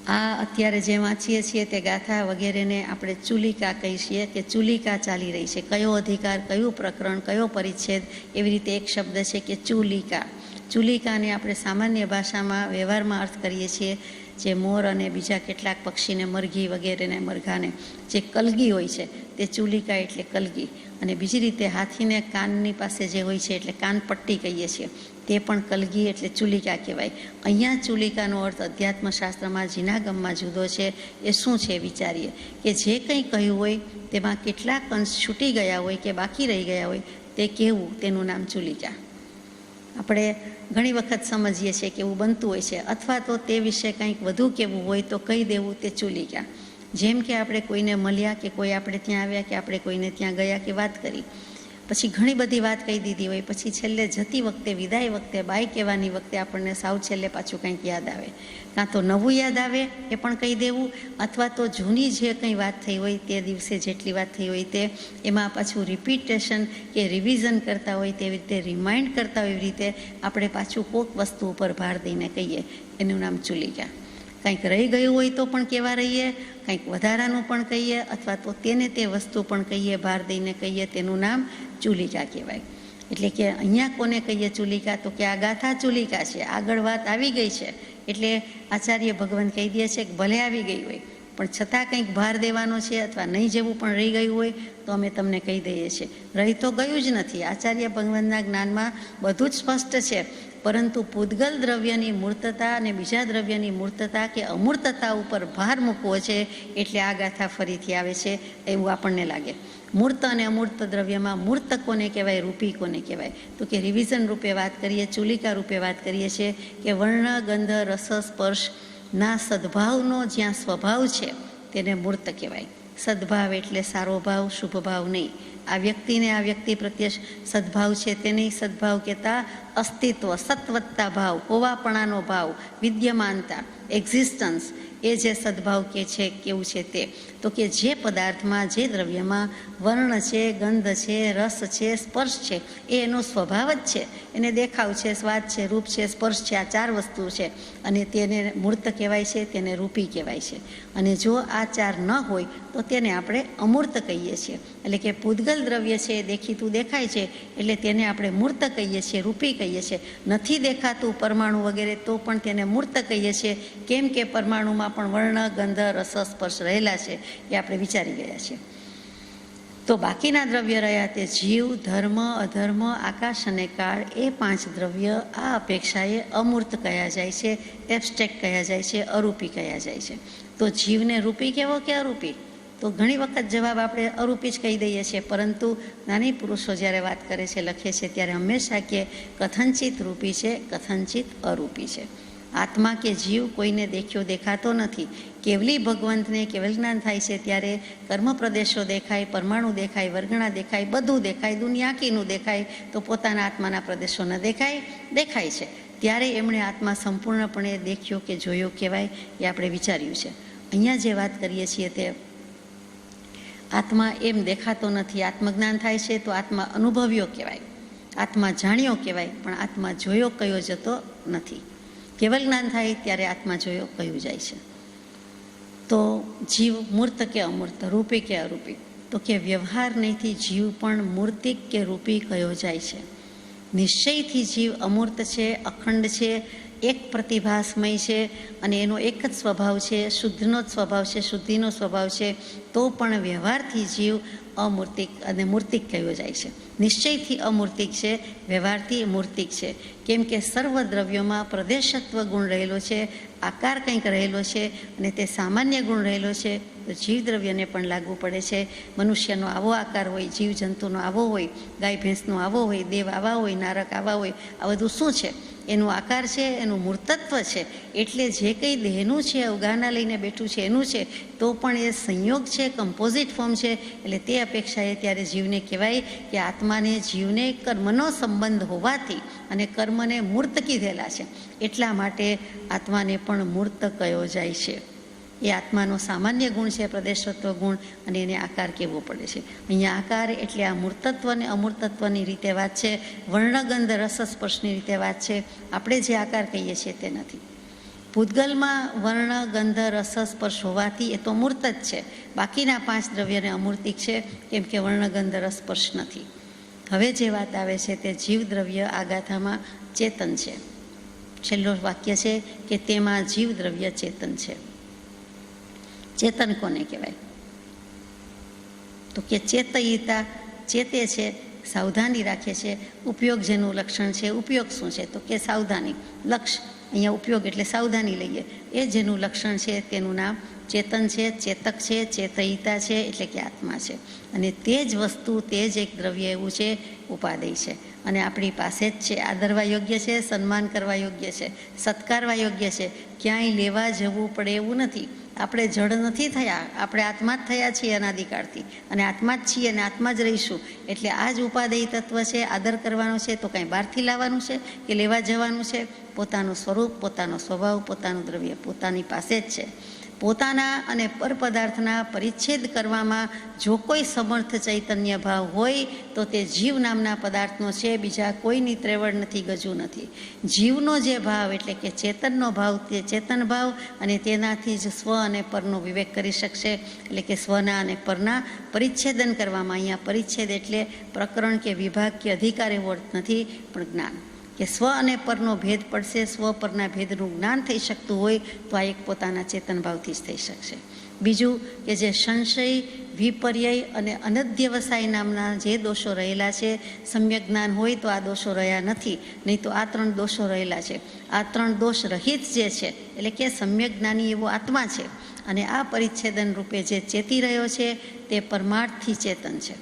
આ અત્યારે જે વાંચીએ છીએ તે ગાથા વગેરેને આપણે ચુલિકા કહીએ છીએ કે ચુલિકા ચાલી રહી છે. કયો અધિકાર, કયું પ્રકરણ, કયો પરિચ્છેદ, એવી રીતે એક શબ્દ છે કે ચુલિકા. ચુલિકાને આપણે સામાન્ય ભાષામાં વ્યવહારમાં અર્થ કરીએ છીએ જે મોર અને બીજા કેટલાક પક્ષીને, મરઘી વગેરેને, મરઘાને જે કલગી હોય છે તે ચુલિકા એટલે કલગી. અને બીજી રીતે હાથીને કાનની પાસે જે હોય છે એટલે કાનપટ્ટી કહીએ છીએ, તે પણ કલગી એટલે ચુલિકા કહેવાય. અહીંયા ચુલિકાનો અર્થ અધ્યાત્મશાસ્ત્રમાં જીનાગમમાં જુદો છે. એ શું છે વિચારીએ કે જે કંઈ કહ્યું હોય તેમાં કેટલાક અંશ છૂટી ગયા હોય કે બાકી રહી ગયા હોય તે કહેવું, તેનું નામ ચુલિકા. આપણે ઘણી વખત સમજીએ છીએ કે એવું બનતું હોય છે, અથવા તો તે વિશે કંઈક વધુ કહેવું હોય તો કહી દેવું, તે ચુલિકા. જેમ કે આપણે કોઈને મળ્યા કે કોઈ આપણે ત્યાં આવ્યા કે આપણે કોઈને ત્યાં ગયા કે વાત કરી, પછી ઘણી બધી વાત કહી દીધી હોય, પછી છેલ્લે જતી વખતે, વિદાય વખતે, બાય કહેવાની વખતે આપણને સાવ છેલ્લે પાછું કંઈક યાદ આવે. કાં તો નવું યાદ આવે એ પણ કહી દેવું, અથવા તો જૂની જે કંઈ વાત થઈ હોય તે દિવસે જેટલી વાત થઈ હોય તે એમાં પાછું રિપીટેશન કે રિવિઝન કરતા હોય તેવી રીતે, રિમાઇન્ડ કરતા હોય એવી રીતે આપણે પાછું કોઈક વસ્તુ ઉપર ભાર દઈને કહીએ એનું નામ ચુલિકા. કંઈક રહી ગયું હોય તો પણ કહેવા રહીએ, કંઈક વધારાનું પણ કહીએ, અથવા તો તેને તે વસ્તુ પણ કહીએ, ભાર દઈને કહીએ, તેનું નામ ચુલિકા કહેવાય. એટલે કે અહીંયા કોને કહીએ ચુલિકા? તો કે આ ગાથા ચુલિકા છે. આગળ વાત આવી ગઈ છે એટલે આચાર્ય ભગવાન કહી દે છે કે ભલે આવી ગઈ હોય પણ છતાં કંઈક ભાર દેવાનો છે અથવા નહીં જેવું પણ રહી ગયું હોય તો અમે તમને કહી દઈએ છીએ. રહી તો ગયું જ નથી. આચાર્ય ભગવાનના જ્ઞાનમાં બધું જ સ્પષ્ટ છે, પરંતુ પૂતગલ દ્રવ્યની મૂર્તતા અને બીજા દ્રવ્યની મૂર્તતા કે અમૂર્તતા ઉપર ભાર મૂકવો છે એટલે આ ગાથા ફરીથી આવે છે એવું આપણને લાગે. મૂર્ત અને અમૂર્ત દ્રવ્યમાં મૂર્ત કોને કહેવાય, રૂપી કોને કહેવાય? તો કે રિવિઝન રૂપે વાત કરીએ, ચુલિકા રૂપે વાત કરીએ છીએ કે વર્ણ, ગંધ, રસ, સ્પર્શના સદભાવનો જ્યાં સ્વભાવ છે તેને મૂર્ત કહેવાય. સદભાવ એટલે સારો ભાવ, શુભ ભાવ નહીં. આ વ્યક્તિને આ વ્યક્તિ પ્રત્યે સદભાવ છે તેને સદભાવ કહેતા. અસ્તિત્વ, સત્વત્તા ભાવ, હોવાપણાનો ભાવ, વિદ્યમાનતા, એક્ઝિસ્ટન્સ, એ જે સદભાવ કે છે કેવું છે તે. તો કે જે પદાર્થમાં, જે દ્રવ્યમાં વર્ણ છે, ગંધ છે, રસ છે, સ્પર્શ છે, એ એનો સ્વભાવ જ છે. એને દેખાવ છે, સ્વાદ છે, રૂપ છે, સ્પર્શ છે, આ 4 વસ્તુ છે અને તેને મૂર્ત કહેવાય છે, તેને રૂપી કહેવાય છે. અને જો આ 4 ન હોય તો તેને આપણે અમૂર્ત કહીએ છીએ. એટલે કે પૂતગલ દ્રવ્ય છે, દેખીતું દેખાય છે એટલે તેને આપણે મૂર્ત કહીએ છીએ, રૂપી કહીએ છીએ. નથી દેખાતું પરમાણુ વગેરે તો પણ તેને મૂર્ત કહીએ છીએ. કેમ કે પરમાણુમાં પણ વર્ણ, ગંધ, રસ, સ્પર્શ રહેલા છે એ આપણે વિચારી ગયા છીએ. તો બાકીના દ્રવ્ય રહ્યા તે જીવ, ધર્મ, અધર્મ, આકાશ અને કાળ, એ 5 દ્રવ્ય આ અપેક્ષાએ અમૂર્ત કહ્યા જાય છે, એબ્સ્ટ્રેક્ટ કહ્યા જાય છે, અરૂપી કહ્યા જાય છે. તો જીવને રૂપી કહેવો કે અરૂપી? તો ઘણી વખત જવાબ આપણે અરૂપી જ કહી દઈએ છીએ, પરંતુ જ્ઞાની પુરુષો જ્યારે વાત કરે છે, લખે છે ત્યારે હંમેશા કે કથનચિત રૂપી છે, કથનચિત અરૂપી છે. આત્મા કે જીવ કોઈને દેખ્યો દેખાતો નથી. કેવલી ભગવંતને કેવલ જ્ઞાન થાય છે ત્યારે કર્મ પ્રદેશો દેખાય, પરમાણુ દેખાય, વર્ગણા દેખાય, બધું દેખાય, દુનિયા આખીનું દેખાય, તો પોતાના આત્માના પ્રદેશો ન દેખાય? દેખાય છે. ત્યારે એમણે આત્મા સંપૂર્ણપણે દેખ્યો કે જોયો કહેવાય એ આપણે વિચાર્યું છે. અહીંયા જે વાત કરીએ છીએ તે આત્મા એમ દેખાતો નથી. આત્મજ્ઞાન થાય છે તો આત્મા અનુભવ્યો કહેવાય, આત્મા જાણ્યો કહેવાય, પણ આત્મા જોયો કયો જતો નથી. કેવલ જ્ઞાન થાય ત્યારે આત્મા જોયો કયું જાય છે. તો જીવ મૂર્ત કે અમૂર્ત, રૂપી કે અરૂપી? તો કે વ્યવહાર નહીંથી જીવ પણ મૂર્તિક કે રૂપી કયો જાય છે. નિશ્ચયથી જીવ અમૂર્ત છે, અખંડ છે, એક પ્રતિભાસમય છે અને એનો એક જ સ્વભાવ છે, શુદ્ધનો જ સ્વભાવ છે, શુદ્ધિનો સ્વભાવ છે. તો પણ વ્યવહારથી જીવ અમૂર્તિક અને મૂર્તિક કયો જાય છે. નિશ્ચયથી અમૂર્તિક છે, વ્યવહારથી મૂર્તિક છે. કેમ કે સર્વ દ્રવ્યોમાં પ્રદેશત્વ ગુણ રહેલો છે, આકાર કંઈક રહેલો છે અને તે સામાન્ય ગુણ રહેલો છે. તો જીવ દ્રવ્યને પણ લાગુ પડે છે. મનુષ્યનો આવો આકાર હોય, જીવજંતુનો આવો હોય, ગાય ભેંસનો આવો હોય, દેવ આવા હોય, નારક આવા હોય. આ બધું શું છે? એનું આકાર છે, એનું મૂર્તત્વ છે. એટલે જે કંઈ દેહનું છે, અવગાહના લઈને બેઠું છે એનું છે, તો પણ એ સંયોગ છે, કમ્પોઝિટ ફોર્મ છે. એટલે તે અપેક્ષાએ ત્યારે જીવને કહેવાય કે આત્માને, જીવને કર્મનો સંબંધ હોવાથી અને કર્મને મૂર્ત કીધેલા છે એટલા માટે આત્માને પણ મૂર્ત કયો જાય છે. એ આત્માનો સામાન્ય ગુણ છે, પ્રદેશત્વ ગુણ, અને એને આકાર કહેવો પડે છે. અહીંયા આકાર એટલે આ મૂર્તત્વ અને અમૂર્તત્વની રીતે વાત છે, વર્ણગંધ રસ સ્પર્શની રીતે વાત છે. આપણે જે આકાર કહીએ છીએ તે નથી. પૂતગલમાં વર્ણ, ગંધ, રસ, સ્પર્શ હોવાથી એ તો મૂર્ત જ છે. બાકીના 5 દ્રવ્યને અમૂર્તિક છે, કેમ કે વર્ણ, ગંધ, રસ, સ્પર્શ નથી. હવે જે વાત આવે છે તે જીવ દ્રવ્ય આ ગાથામાં ચેતન છે. છેલ્લો વાક્ય છે કે તેમાં જીવ દ્રવ્ય ચેતન છે. ચેતન કોને કહેવાય? તો કે ચેતયિતા, ચેતે છે, સાવધાની રાખે છે. ઉપયોગ જેનું લક્ષણ છે, ઉપયોગ શું છે? તો કે સાવધાની. લક્ષ અહીંયા ઉપયોગ એટલે સાવધાની લઈએ. એ જેનું લક્ષણ છે તેનું નામ ચેતન છે, ચેતક છે, ચેતયિતા છે, એટલે કે આત્મા છે. અને તે જ વસ્તુ, તે જ એક દ્રવ્ય એવું છે, ઉપાદેય છે અને આપણી પાસે જ છે. આદરવા યોગ્ય છે, સન્માન કરવા યોગ્ય છે, સત્કારવા યોગ્ય છે. ક્યાંય લેવા જવું પડે એવું નથી. આપણે જડ નથી થયા, આપણે આત્મા જ થયા છીએ અનાદિકાળથી અને આત્મા જ છીએ અને આત્મા જ રહીશું. એટલે આ જ ઉપાદેય તત્વ છે. આદર કરવાનો છે તો કાંઈ બહારથી લાવવાનું છે કે લેવા જવાનું છે? પોતાનું સ્વરૂપ, પોતાનો સ્વભાવ, પોતાનું દ્રવ્ય પોતાની પાસે જ છે. પોતાના અને પરપદાર્થના પરિચ્છેદ કરવામાં જો કોઈ સમર્થ ચૈતન્ય ભાવ હોય તો તે જીવ નામના પદાર્થનો છે, બીજા કોઈની ત્રેવડ નથી, ગજુ નથી. જીવનો જે ભાવ એટલે કે ચેતનનો ભાવ તે ચેતન ભાવ, અને તેનાથી જ સ્વ અને પરનો વિવેક કરી શકશે. એટલે કે સ્વના અને પરના પરિચ્છેદન કરવામાં, અહીંયા પરિચ્છેદ એટલે પ્રકરણ કે વિભાગ કે અધિકાર એવો અર્થ નથી, પણ જ્ઞાન કે સ્વ અને પરનો ભેદ પડશે. સ્વ પરના ભેદનું જ્ઞાન થઈ શકતું હોય તો આ એક પોતાના ચેતન ભાવથી જ થઈ શકશે. બીજું કે જે સંશય, વિપર્યય અને અનધ્યવસાય નામના જે દોષો રહેલા છે, સમ્યક જ્ઞાન હોય તો આ દોષો રહ્યા નથી, નહીં તો આ 3 દોષો રહેલા છે. આ 3 દોષ રહિત જે છે એટલે કે સમ્યક જ્ઞાની એવો આત્મા છે, અને આ પરિચ્છેદન રૂપે જે ચેતી રહ્યો છે તે પરમાર્થથી ચેતન છે.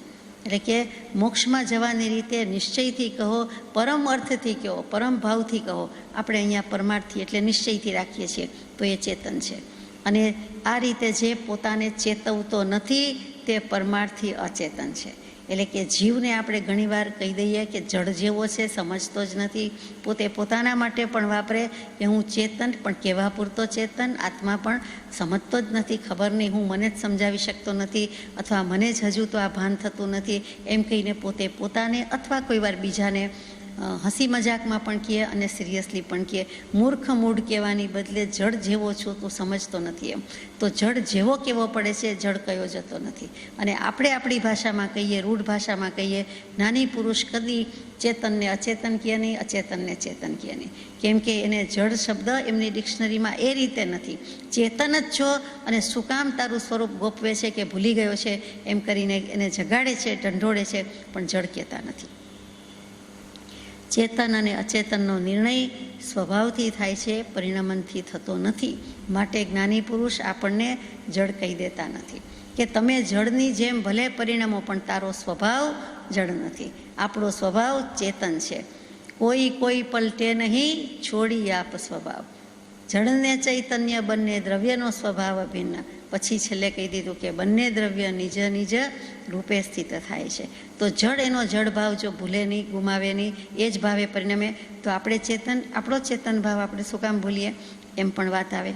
એટલે કે મોક્ષમાં જવાની રીતે નિશ્ચયથી કહો, પરમ અર્થથી કહો, પરમ ભાવથી કહો, આપણે અહીંયા પરમાર્થથી એટલે નિશ્ચયથી રાખીએ છીએ તો એ ચેતન છે. અને આ રીતે જે પોતાને ચેતવતો નથી તે પરમાર્થી અચેતન છે. એટલે કે જીવને આપણે ઘણીવાર કહી દઈએ કે જડ જેવો છે, સમજતો જ નથી. પોતે પોતાના માટે પણ વાપરે કે હું ચેતન, પણ કહેવા પૂરતો ચેતન. આત્મા પણ સમજતો જ નથી, ખબર નહીં, હું મને જ સમજાવી શકતો નથી, અથવા મને જ હજુ તો આ ભાન થતું નથી, એમ કહીને પોતે પોતાને અથવા કોઈ વાર બીજાને હસી મજાકમાં પણ કહે અને સિરિયસલી પણ કહે. મૂર્ખ મૂઢ કહેવાની બદલે જડ જેવો છું તું સમજતો નથી એમ. તો જડ જેવો કેવો પડે છે, જડ કયો જતો નથી. અને આપણે આપણી ભાષામાં કહીએ, રૂઢ ભાષામાં કહીએ, જ્ઞાની પુરુષ કદી ચેતનને અચેતન કહે નહીં, અચેતનને ચેતન કહે નહીં. કેમ કે એને જડ શબ્દ એમની ડિક્શનરીમાં એ રીતે નથી. ચેતન જ છો અને શું કામ તારું સ્વરૂપ ગોપવે છે કે ભૂલી ગયો છે એમ કરીને એને જગાડે છે, ઢંઢોળે છે, પણ જડ કહેતા નથી. ચેતન અને અચેતનનો નિર્ણય સ્વભાવથી થાય છે, પરિણમનથી થતો નથી. માટે જ્ઞાની પુરુષ આપણને જડ કહી દેતા નથી કે તમે જડની જેમ ભલે પરિણમો પણ તારો સ્વભાવ જડ નથી. આપણો સ્વભાવ ચેતન છે. કોઈ પલટે નહીં, છોડી આપ સ્વભાવ. જડને ચૈતન્ય બંને દ્રવ્યનો સ્વભાવ અભિન્ન. પછી છેલ્લે કહી દીધું કે બંને દ્રવ્ય નિજ નિજ રૂપે સ્થિત થાય છે. તો જડ એનો જડ ભાવ જો ભૂલે નહીં, ગુમાવે નહીં, એ જ ભાવે પરિણમે તો આપણે ચેતન, આપણો ચેતન ભાવ આપણે શું કામ ભૂલીએ એમ પણ વાત આવે.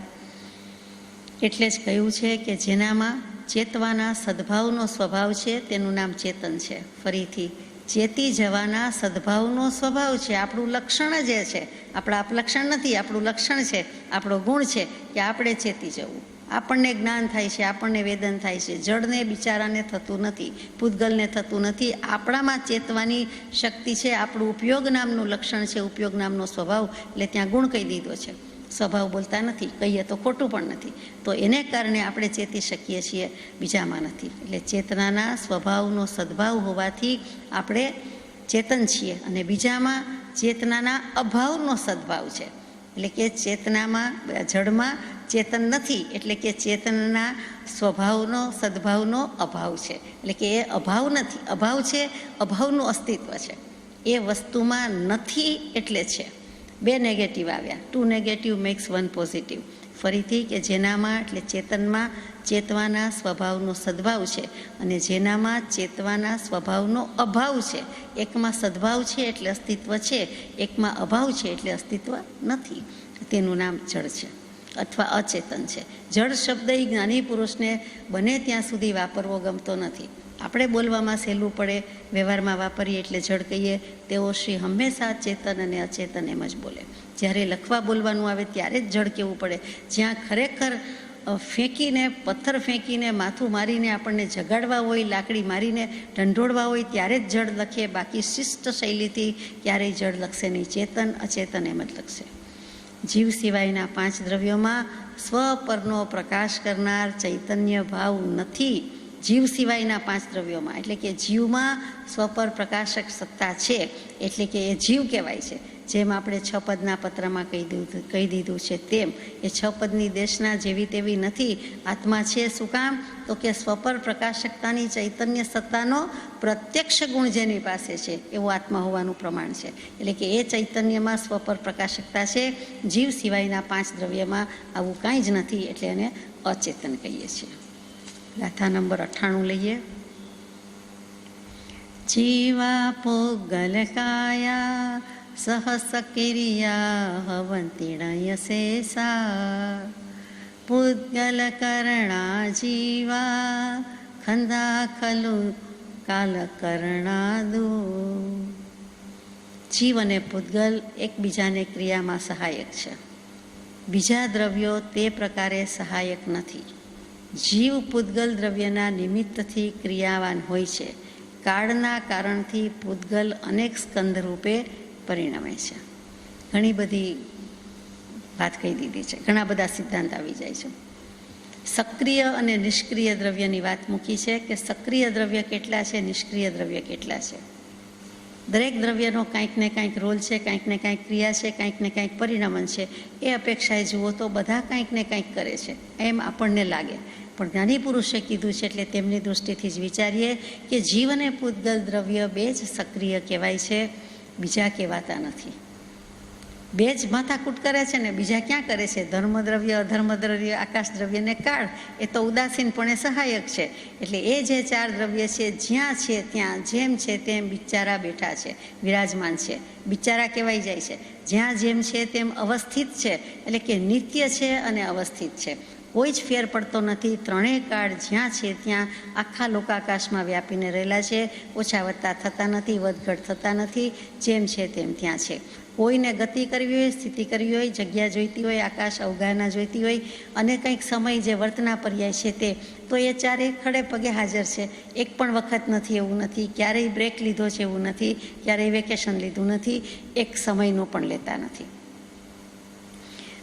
એટલે જ કહ્યું છે કે જેનામાં ચેતવાના સદભાવનો સ્વભાવ છે તેનું નામ ચેતન છે. ફરીથી ચેતી જવાના સદભાવનો સ્વભાવ છે, આપણું લક્ષણ જ એ છે. આપણા અપલક્ષણ નથી, આપણું લક્ષણ છે, આપણો ગુણ છે કે આપણે ચેતી જવું. આપણને જ્ઞાન થાય છે, આપણને વેદન થાય છે. જડને બિચારાને થતું નથી, પૂતગલને થતું નથી. આપણામાં ચેતવાની શક્તિ છે, આપણું ઉપયોગ નામનું લક્ષણ છે, ઉપયોગ નામનો સ્વભાવ. એટલે ત્યાં ગુણ કહી દીધો છે, સ્વભાવ બોલતા નથી, કહીએ તો ખોટું પણ નથી. તો એને કારણે આપણે ચેતી શકીએ છીએ, બીજામાં નથી. એટલે ચેતનાના સ્વભાવનો સદભાવ હોવાથી આપણે ચેતન છીએ, અને બીજામાં ચેતનાના અભાવનો સદભાવ છે. એટલે કે ચેતનામાં, જડમાં ચેતન નથી, એટલે કે ચેતનના સ્વભાવનો સદભાવનો અભાવ છે. એટલે કે એ અભાવ નથી, અભાવ છે, અભાવનું અસ્તિત્વ છે. એ વસ્તુમાં નથી એટલે છે. 2 નેગેટિવ આવ્યા, 2 નેગેટિવ મેક્સ 1 પોઝિટિવ. ફરીથી કે જેનામાં એટલે ચેતનમાં ચેતવાના સ્વભાવનો સદભાવ છે, અને જેનામાં ચેતવાના સ્વભાવનો અભાવ છે. એકમાં સદભાવ છે એટલે અસ્તિત્વ છે, એકમાં અભાવ છે એટલે અસ્તિત્વ નથી. તેનું નામ જડ છે અથવા અચેતન છે. જડ શબ્દ એ જ્ઞાની પુરુષને બને ત્યાં સુધી વાપરવો ગમતો નથી. આપણે બોલવામાં સહેલું પડે, વ્યવહારમાં વાપરીએ એટલે જડ કહીએ. તેઓ શ્રી હંમેશા ચેતન અને અચેતન એમ જ બોલે. જ્યારે લખવા બોલવાનું આવે ત્યારે જ જડ કહેવું પડે. જ્યાં ખરેખર ફેંકીને, પથ્થર ફેંકીને, માથું મારીને આપણને જગાડવા હોય, લાકડી મારીને ઢંઢોળવા હોય ત્યારે જ જડ લખે. બાકી શિષ્ટ શૈલીથી ક્યારેય જડ લખશે નહીં. ચેતન અચેતન એમ જ લખશે. જીવ સિવાયના 5 દ્રવ્યોમાં સ્વ પરનો પ્રકાશ કરનાર ચૈતન્ય ભાવ નથી. જીવ સિવાયના 5 દ્રવ્યોમાં, એટલે કે જીવમાં સ્વપર પ્રકાશક સત્તા છે, એટલે કે એ જીવ કહેવાય છે. જેમ આપણે 6 પદના પત્રમાં કહી દીધું છે તેમ એ 6 પદની દેશના જેવી તેવી નથી. આત્મા છે. શું કામ? તો કે સ્વપર પ્રકાશકતાની ચૈતન્ય સત્તાનો પ્રત્યક્ષ ગુણ જેની પાસે છે એવો આત્મા હોવાનું પ્રમાણ છે. એટલે કે એ ચૈતન્યમાં સ્વપર પ્રકાશકતા છે. જીવ સિવાયના 5 દ્રવ્યમાં આવું કાંઈ જ નથી, એટલે એને અચેતન કહીએ છીએ. ગાથા નંબર 98 લઈએ. જીવા પોગલકાયા સહસકિરિયા હવંતિણય શેષા પૂદ્ગલ કરણા જીવા ખંદા ખલુ કાલ કરણાદુ. જીવ અને પૂદ્ગલ એકબીજાને ક્રિયામાં સહાયક છે. બીજા દ્રવ્યો તે પ્રકારે સહાયક નથી. જીવ પૂદ્ગલ દ્રવ્યના નિમિત્તથી ક્રિયાવાન હોય છે. કાળના કારણથી પૂદ્ગલ અનેક સ્કંદ રૂપે પરિણમે છે. ઘણી બધી વાત કહી દીધી છે, ઘણા બધા સિદ્ધાંત આવી જાય છે. સક્રિય અને નિષ્ક્રિય દ્રવ્યની વાત મૂકી છે કે સક્રિય દ્રવ્ય કેટલા છે, નિષ્ક્રિય દ્રવ્ય કેટલા છે. દરેક દ્રવ્યનો કાંઈક ને કાંઈક રોલ છે, કાંઈક ને કાંઈક ક્રિયા છે, કાંઈક ને કાંઈક પરિણમન છે. એ અપેક્ષાએ જુઓ તો બધા કાંઈક ને કાંઈક કરે છે એમ આપણને લાગે, પણ જ્ઞાની પુરુષે કીધું છે એટલે તેમની દૃષ્ટિથી જ વિચારીએ કે જીવ અને પૂદ્ગલ દ્રવ્ય બે જ સક્રિય કહેવાય છે, બીજા કહેવાતા નથી. બે જ માથાકૂટ કરે છે ને બીજા ક્યાં કરે છે? ધર્મ દ્રવ્ય, અધર્મ દ્રવ્ય, આકાશ દ્રવ્ય ને કાળ એ તો ઉદાસીનપણે સહાયક છે. એટલે એ જે ચાર દ્રવ્ય છે જ્યાં છે ત્યાં જેમ છે તેમ બિચારા બેઠા છે, વિરાજમાન છે. બિચારા કહેવાય જાય છે. જ્યાં જેમ છે તેમ અવસ્થિત છે, એટલે કે નિત્ય છે અને અવસ્થિત છે. કોઈ જ ફેર પડતો નથી. ત્રણેય કાળ જ્યાં છે ત્યાં આખા લોકાકાશમાં વ્યાપીને રહેલા છે. ઓછા વધતા થતા નથી, વધઘટ થતા નથી. જેમ છે તેમ ત્યાં છે. કોઈને ગતિ કરવી હોય, સ્થિતિ કરવી હોય, જગ્યા જોઈતી હોય, આકાશ અવગાહના જોઈતી હોય અને કંઈક સમય જે વર્તના પર્યાય છે તે, તો એ ચારે ખડે પગે હાજર છે. એક પણ વખત નથી એવું નથી, ક્યારેય બ્રેક લીધો છે એવું નથી, ક્યારેય વેકેશન લીધું નથી, એક સમયનું પણ લેતા નથી.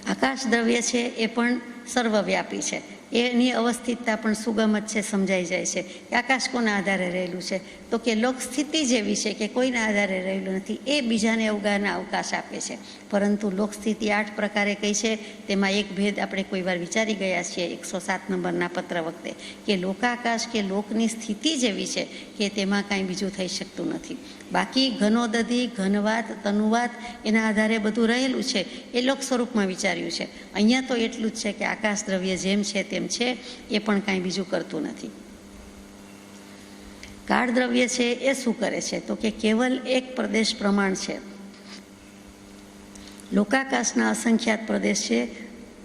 આકાશ દ્રવ્ય છે એ પણ સર્વવ્યાપી છે. એની અવસ્થિતતા પણ સુગમ જ છે, સમજાઈ જાય છે કે આકાશ કોના આધારે રહેલું છે, તો કે લોક સ્થિતિ જેવી છે કે કોઈના આધારે રહેલું નથી. એ બીજાને અવગાહના અવકાશ આપે છે. પરંતુ લોકસ્થિતિ 8 પ્રકારે કઈ છે, તેમાં એક ભેદ આપણે કોઈ વાર વિચારી ગયા છીએ 107 નંબરના પત્ર વખતે, કે લોકાકાશ કે લોકની સ્થિતિ જેવી છે કે તેમાં કાંઈ બીજું થઈ શકતું નથી. બાકી ઘનોદધિ, ઘનવાત, તનુવાત એના આધારે બધું રહેલું છે. એ લોક સ્વરૂપમાં વિચાર્યું છે. અહીંયા તો એટલું જ છે કે આકાશ દ્રવ્ય જેમ છે તેમ છે, એ પણ કાંઈ બીજું કરતું નથી. કાળ દ્રવ્ય છે એ શું કરે છે, તો કે કેવલ એક પ્રદેશ પ્રમાણ છે. લોકાકાશના અસંખ્યાત પ્રદેશ છે,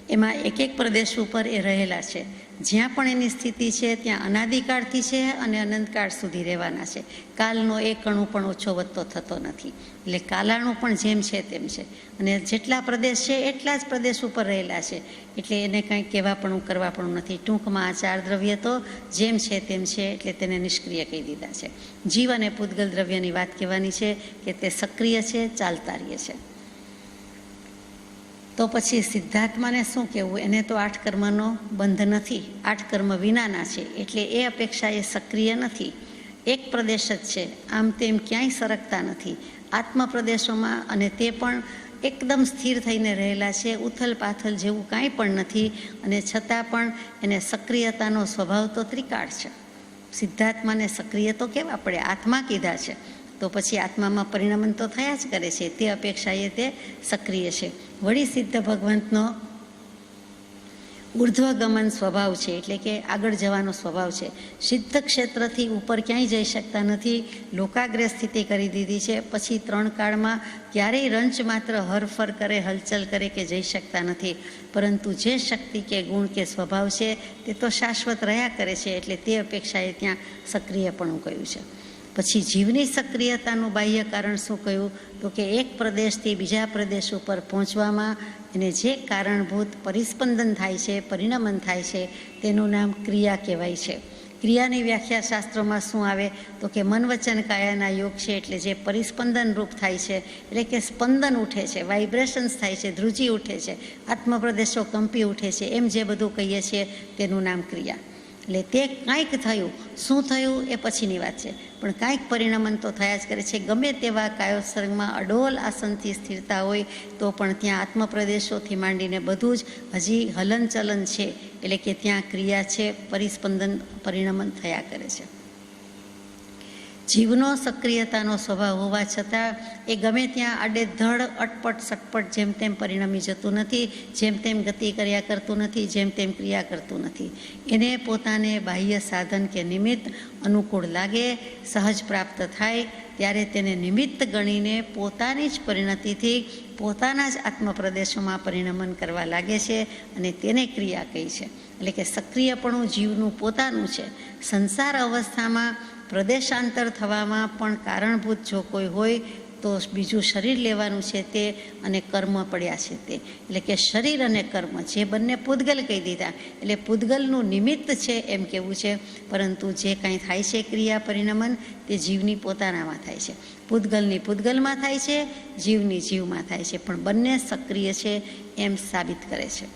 એમાં એક એક પ્રદેશ ઉપર એ રહેલા છે. જ્યાં પણ એની સ્થિતિ છે ત્યાં અનાદિકાળથી છે અને અનંતકાળ સુધી રહેવાના છે. કાલનો એક કણું પણ ઓછો વધતો થતો નથી. એટલે કાલાણું પણ જેમ છે તેમ છે અને જેટલા પ્રદેશ છે એટલા જ પ્રદેશ ઉપર રહેલા છે. એટલે એને કાંઈ કહેવાપણું કરવાપણું નથી. ટૂંકમાં આ ચાર દ્રવ્ય તો જેમ છે તેમ છે, એટલે તેને નિષ્ક્રિય કહી દીધા છે. જીવ અને પૂદ્ગલ દ્રવ્યની વાત કહેવાની છે કે તે સક્રિય છે, ચાલતા રહે છે. તો પછી સિદ્ધાત્માને શું કહેવું? એને તો 8 કર્મનો બંધ નથી, 8 કર્મ વિનાના છે, એટલે એ અપેક્ષા એ સક્રિય નથી. એક પ્રદેશ જ છે, આમ તેમ ક્યાંય સરકતા નથી આત્મ પ્રદેશોમાં, અને તે પણ એકદમ સ્થિર થઈને રહેલા છે. ઉથલ પાથલ જેવું કાંઈ પણ નથી, અને છતાં પણ એને સક્રિયતાનો સ્વભાવ તો ત્રિકાળ છે. સિદ્ધાત્માને સક્રિય તો કેવા પડે? આત્મા કીધા છે, તો પછી આત્મામાં પરિણમન તો થયા જ કરે છે. તે અપેક્ષાએ તે સક્રિય છે. વળી સિદ્ધ ભગવંતનો ઉર્ધ્વગમન સ્વભાવ છે, એટલે કે આગળ જવાનો સ્વભાવ છે. સિદ્ધ ક્ષેત્રથી ઉપર ક્યાંય જઈ શકતા નથી. લોકાગ્રહ સ્થિતિ કરી દીધી છે. પછી 3 કાળમાં ક્યારેય રંચ માત્ર હરફર કરે, હલચલ કરે કે જઈ શકતા નથી. પરંતુ જે શક્તિ કે ગુણ કે સ્વભાવ છે તે તો શાશ્વત રહ્યા કરે છે. એટલે તે અપેક્ષાએ ત્યાં સક્રિયપણું કહ્યું છે. પછી જીવની સક્રિયતાનું બાહ્ય કારણ શું કહ્યું? તો કે એક પ્રદેશથી બીજા પ્રદેશ ઉપર પહોંચવામાં એને જે કારણભૂત પરિસ્પંદન થાય છે, પરિણમન થાય છે, તેનું નામ ક્રિયા કહેવાય છે. ક્રિયાની વ્યાખ્યા શાસ્ત્રોમાં શું આવે? તો કે મન વચન કાયાના યોગ છે. એટલે જે પરિસ્પંદન રૂપ થાય છે, એટલે કે સ્પંદન ઉઠે છે, વાઇબ્રેશન્સ થાય છે, ધ્રુજી ઉઠે છે, આત્મપ્રદેશો કંપી ઉઠે છે, એમ જે બધું કહીએ છીએ તેનું નામ ક્રિયા. એટલે તે કાંઈક થયું, શું થયું એ પછીની વાત છે, પણ કાંઈક પરિણમન તો થયા જ કરે છે. ગમે તેવા કાયોત્સર્ગમાં અડોલ આસનથી સ્થિરતા હોય તો પણ ત્યાં આત્મપ્રદેશોથી માંડીને બધું જ હજી હલનચલન છે. એટલે કે ત્યાં ક્રિયા છે, પરિસ્પંદન પરિણમન થયા કરે છે. જીવનો સક્રિયતાનો સ્વભાવ હોવા છતાં એ ગમે ત્યાં આડેધડ અટપટ સટપટ જેમ તેમ પરિણમી જતું નથી, જેમ તેમ ગતિ કર્યા કરતું નથી, જેમ તેમ ક્રિયા કરતું નથી. એને પોતાને બાહ્ય સાધન કે નિમિત્ત અનુકૂળ લાગે, સહજ પ્રાપ્ત થાય ત્યારે તેને નિમિત્ત ગણીને પોતાની જ પરિણતિથી પોતાના જ આત્મપ્રદેશોમાં પરિણમન કરવા લાગે છે અને તેને ક્રિયા કહી છે. એટલે કે સક્રિયપણું જીવનું પોતાનું છે. સંસાર અવસ્થામાં પ્રદેશાંતર થવામાં પણ કારણભૂત જો કોઈ હોય તો બીજું શરીર લેવાનું છે તે અને કર્મ પડ્યા છે તે. એટલે કે શરીર અને કર્મ જે બંને પૂદગલ કહી દીધા, એટલે પૂદગલનું નિમિત્ત છે એમ કહેવું છે. પરંતુ જે કાંઈ થાય છે ક્રિયા પરિણમન તે જીવની પોતાનામાં થાય છે. પૂદગલની પૂદગલમાં થાય છે, જીવની જીવમાં થાય છે, પણ બંને સક્રિય છે એમ સાબિત કરે છે.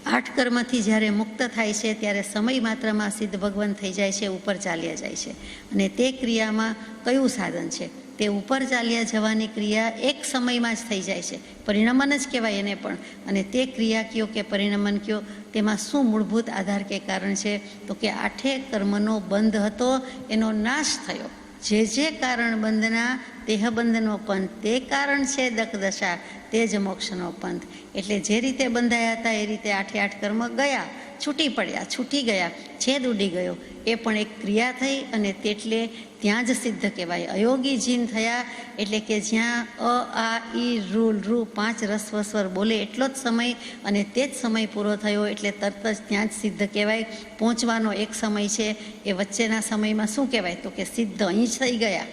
8 કર્મથી જ્યારે મુક્ત થાય છે ત્યારે સમય માત્રમાં સિદ્ધ ભગવાન થઈ જાય છે, ઉપર ચાલ્યા જાય છે. અને તે ક્રિયામાં કયું સાધન છે? તે ઉપર ચાલ્યા જવાની ક્રિયા એક સમયમાં જ થઈ જાય છે, પરિણમન જ કહેવાય એને પણ. અને તે ક્રિયા કયો કે પરિણમન કયો, તેમાં શું મૂળભૂત આધાર કે કારણ છે? તો કે 8 કર્મનો બંધ હતો એનો નાશ થયો. જે કારણ બંધના દેહબંધનો પંથ, તે કારણ છે દકદશા, તે જ મોક્ષનો પંથ. એટલે જે રીતે બંધાયા હતા એ રીતે 8 કર્મ ગયા, છૂટી પડ્યા, છૂટી ગયા, છેદ ઉડી ગયો. એ પણ એક ક્રિયા થઈ અને તેટલે ત્યાં જ સિદ્ધ કહેવાય. અયોગી જીન થયા એટલે કે જ્યાં અ આ ઈ રૂ 5 રસ્વ સ્વર બોલે એટલો જ સમય અને તે જ સમય પૂરો થયો એટલે તરત જ ત્યાં જ સિદ્ધ કહેવાય. પહોંચવાનો એક સમય છે, એ વચ્ચેના સમયમાં શું કહેવાય? તો કે સિદ્ધ અહીં જ થઈ ગયા.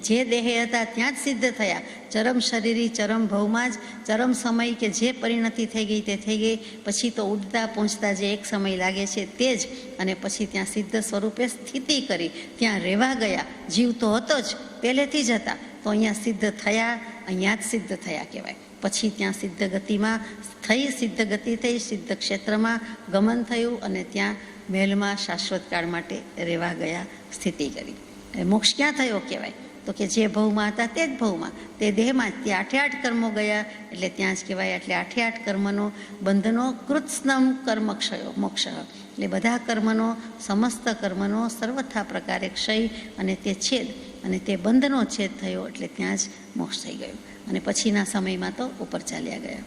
જે દેહે હતા ત્યાં જ સિદ્ધ થયા. ચરમ શરીરી ચરમ ભવમાં જ ચરમ સમય કે જે પરિણતિ થઈ ગઈ તે થઈ ગઈ. પછી તો ઉડતા પહોંચતા જે એક સમય લાગે છે તે જ, અને પછી ત્યાં સિદ્ધ સ્વરૂપે સ્થિતિ કરી, ત્યાં રહેવા ગયા. જીવ તો હતો જ, પહેલેથી જ હતા, તો અહીંયા સિદ્ધ થયા, અહીંયા જ સિદ્ધ થયા કહેવાય. પછી ત્યાં સિદ્ધ ગતિમાં થઈ, સિદ્ધ ગતિ થઈ, સિદ્ધ ક્ષેત્રમાં ગમન થયું અને ત્યાં મહેલમાં શાશ્વત કાળ માટે રહેવા ગયા, સ્થિતિ કરી. મોક્ષ ક્યાં થયો કહેવાય? તો કે જે ભવમાં હતા તે જ ભવમાં, તે દેહમાં જ, તે 8 કર્મો ગયા એટલે ત્યાં જ કહેવાય. એટલે 8 કર્મનો બંધનો કૃત્સ્નમ કર્મક્ષયો મોક્ષ. એટલે બધા કર્મનો, સમસ્ત કર્મનો સર્વથા પ્રકારે ક્ષય અને તે છેદ, અને તે બંધનો છેદ થયો એટલે ત્યાં જ મોક્ષ થઈ ગયો. અને પછીના સમયમાં તો ઉપર ચાલ્યા ગયા.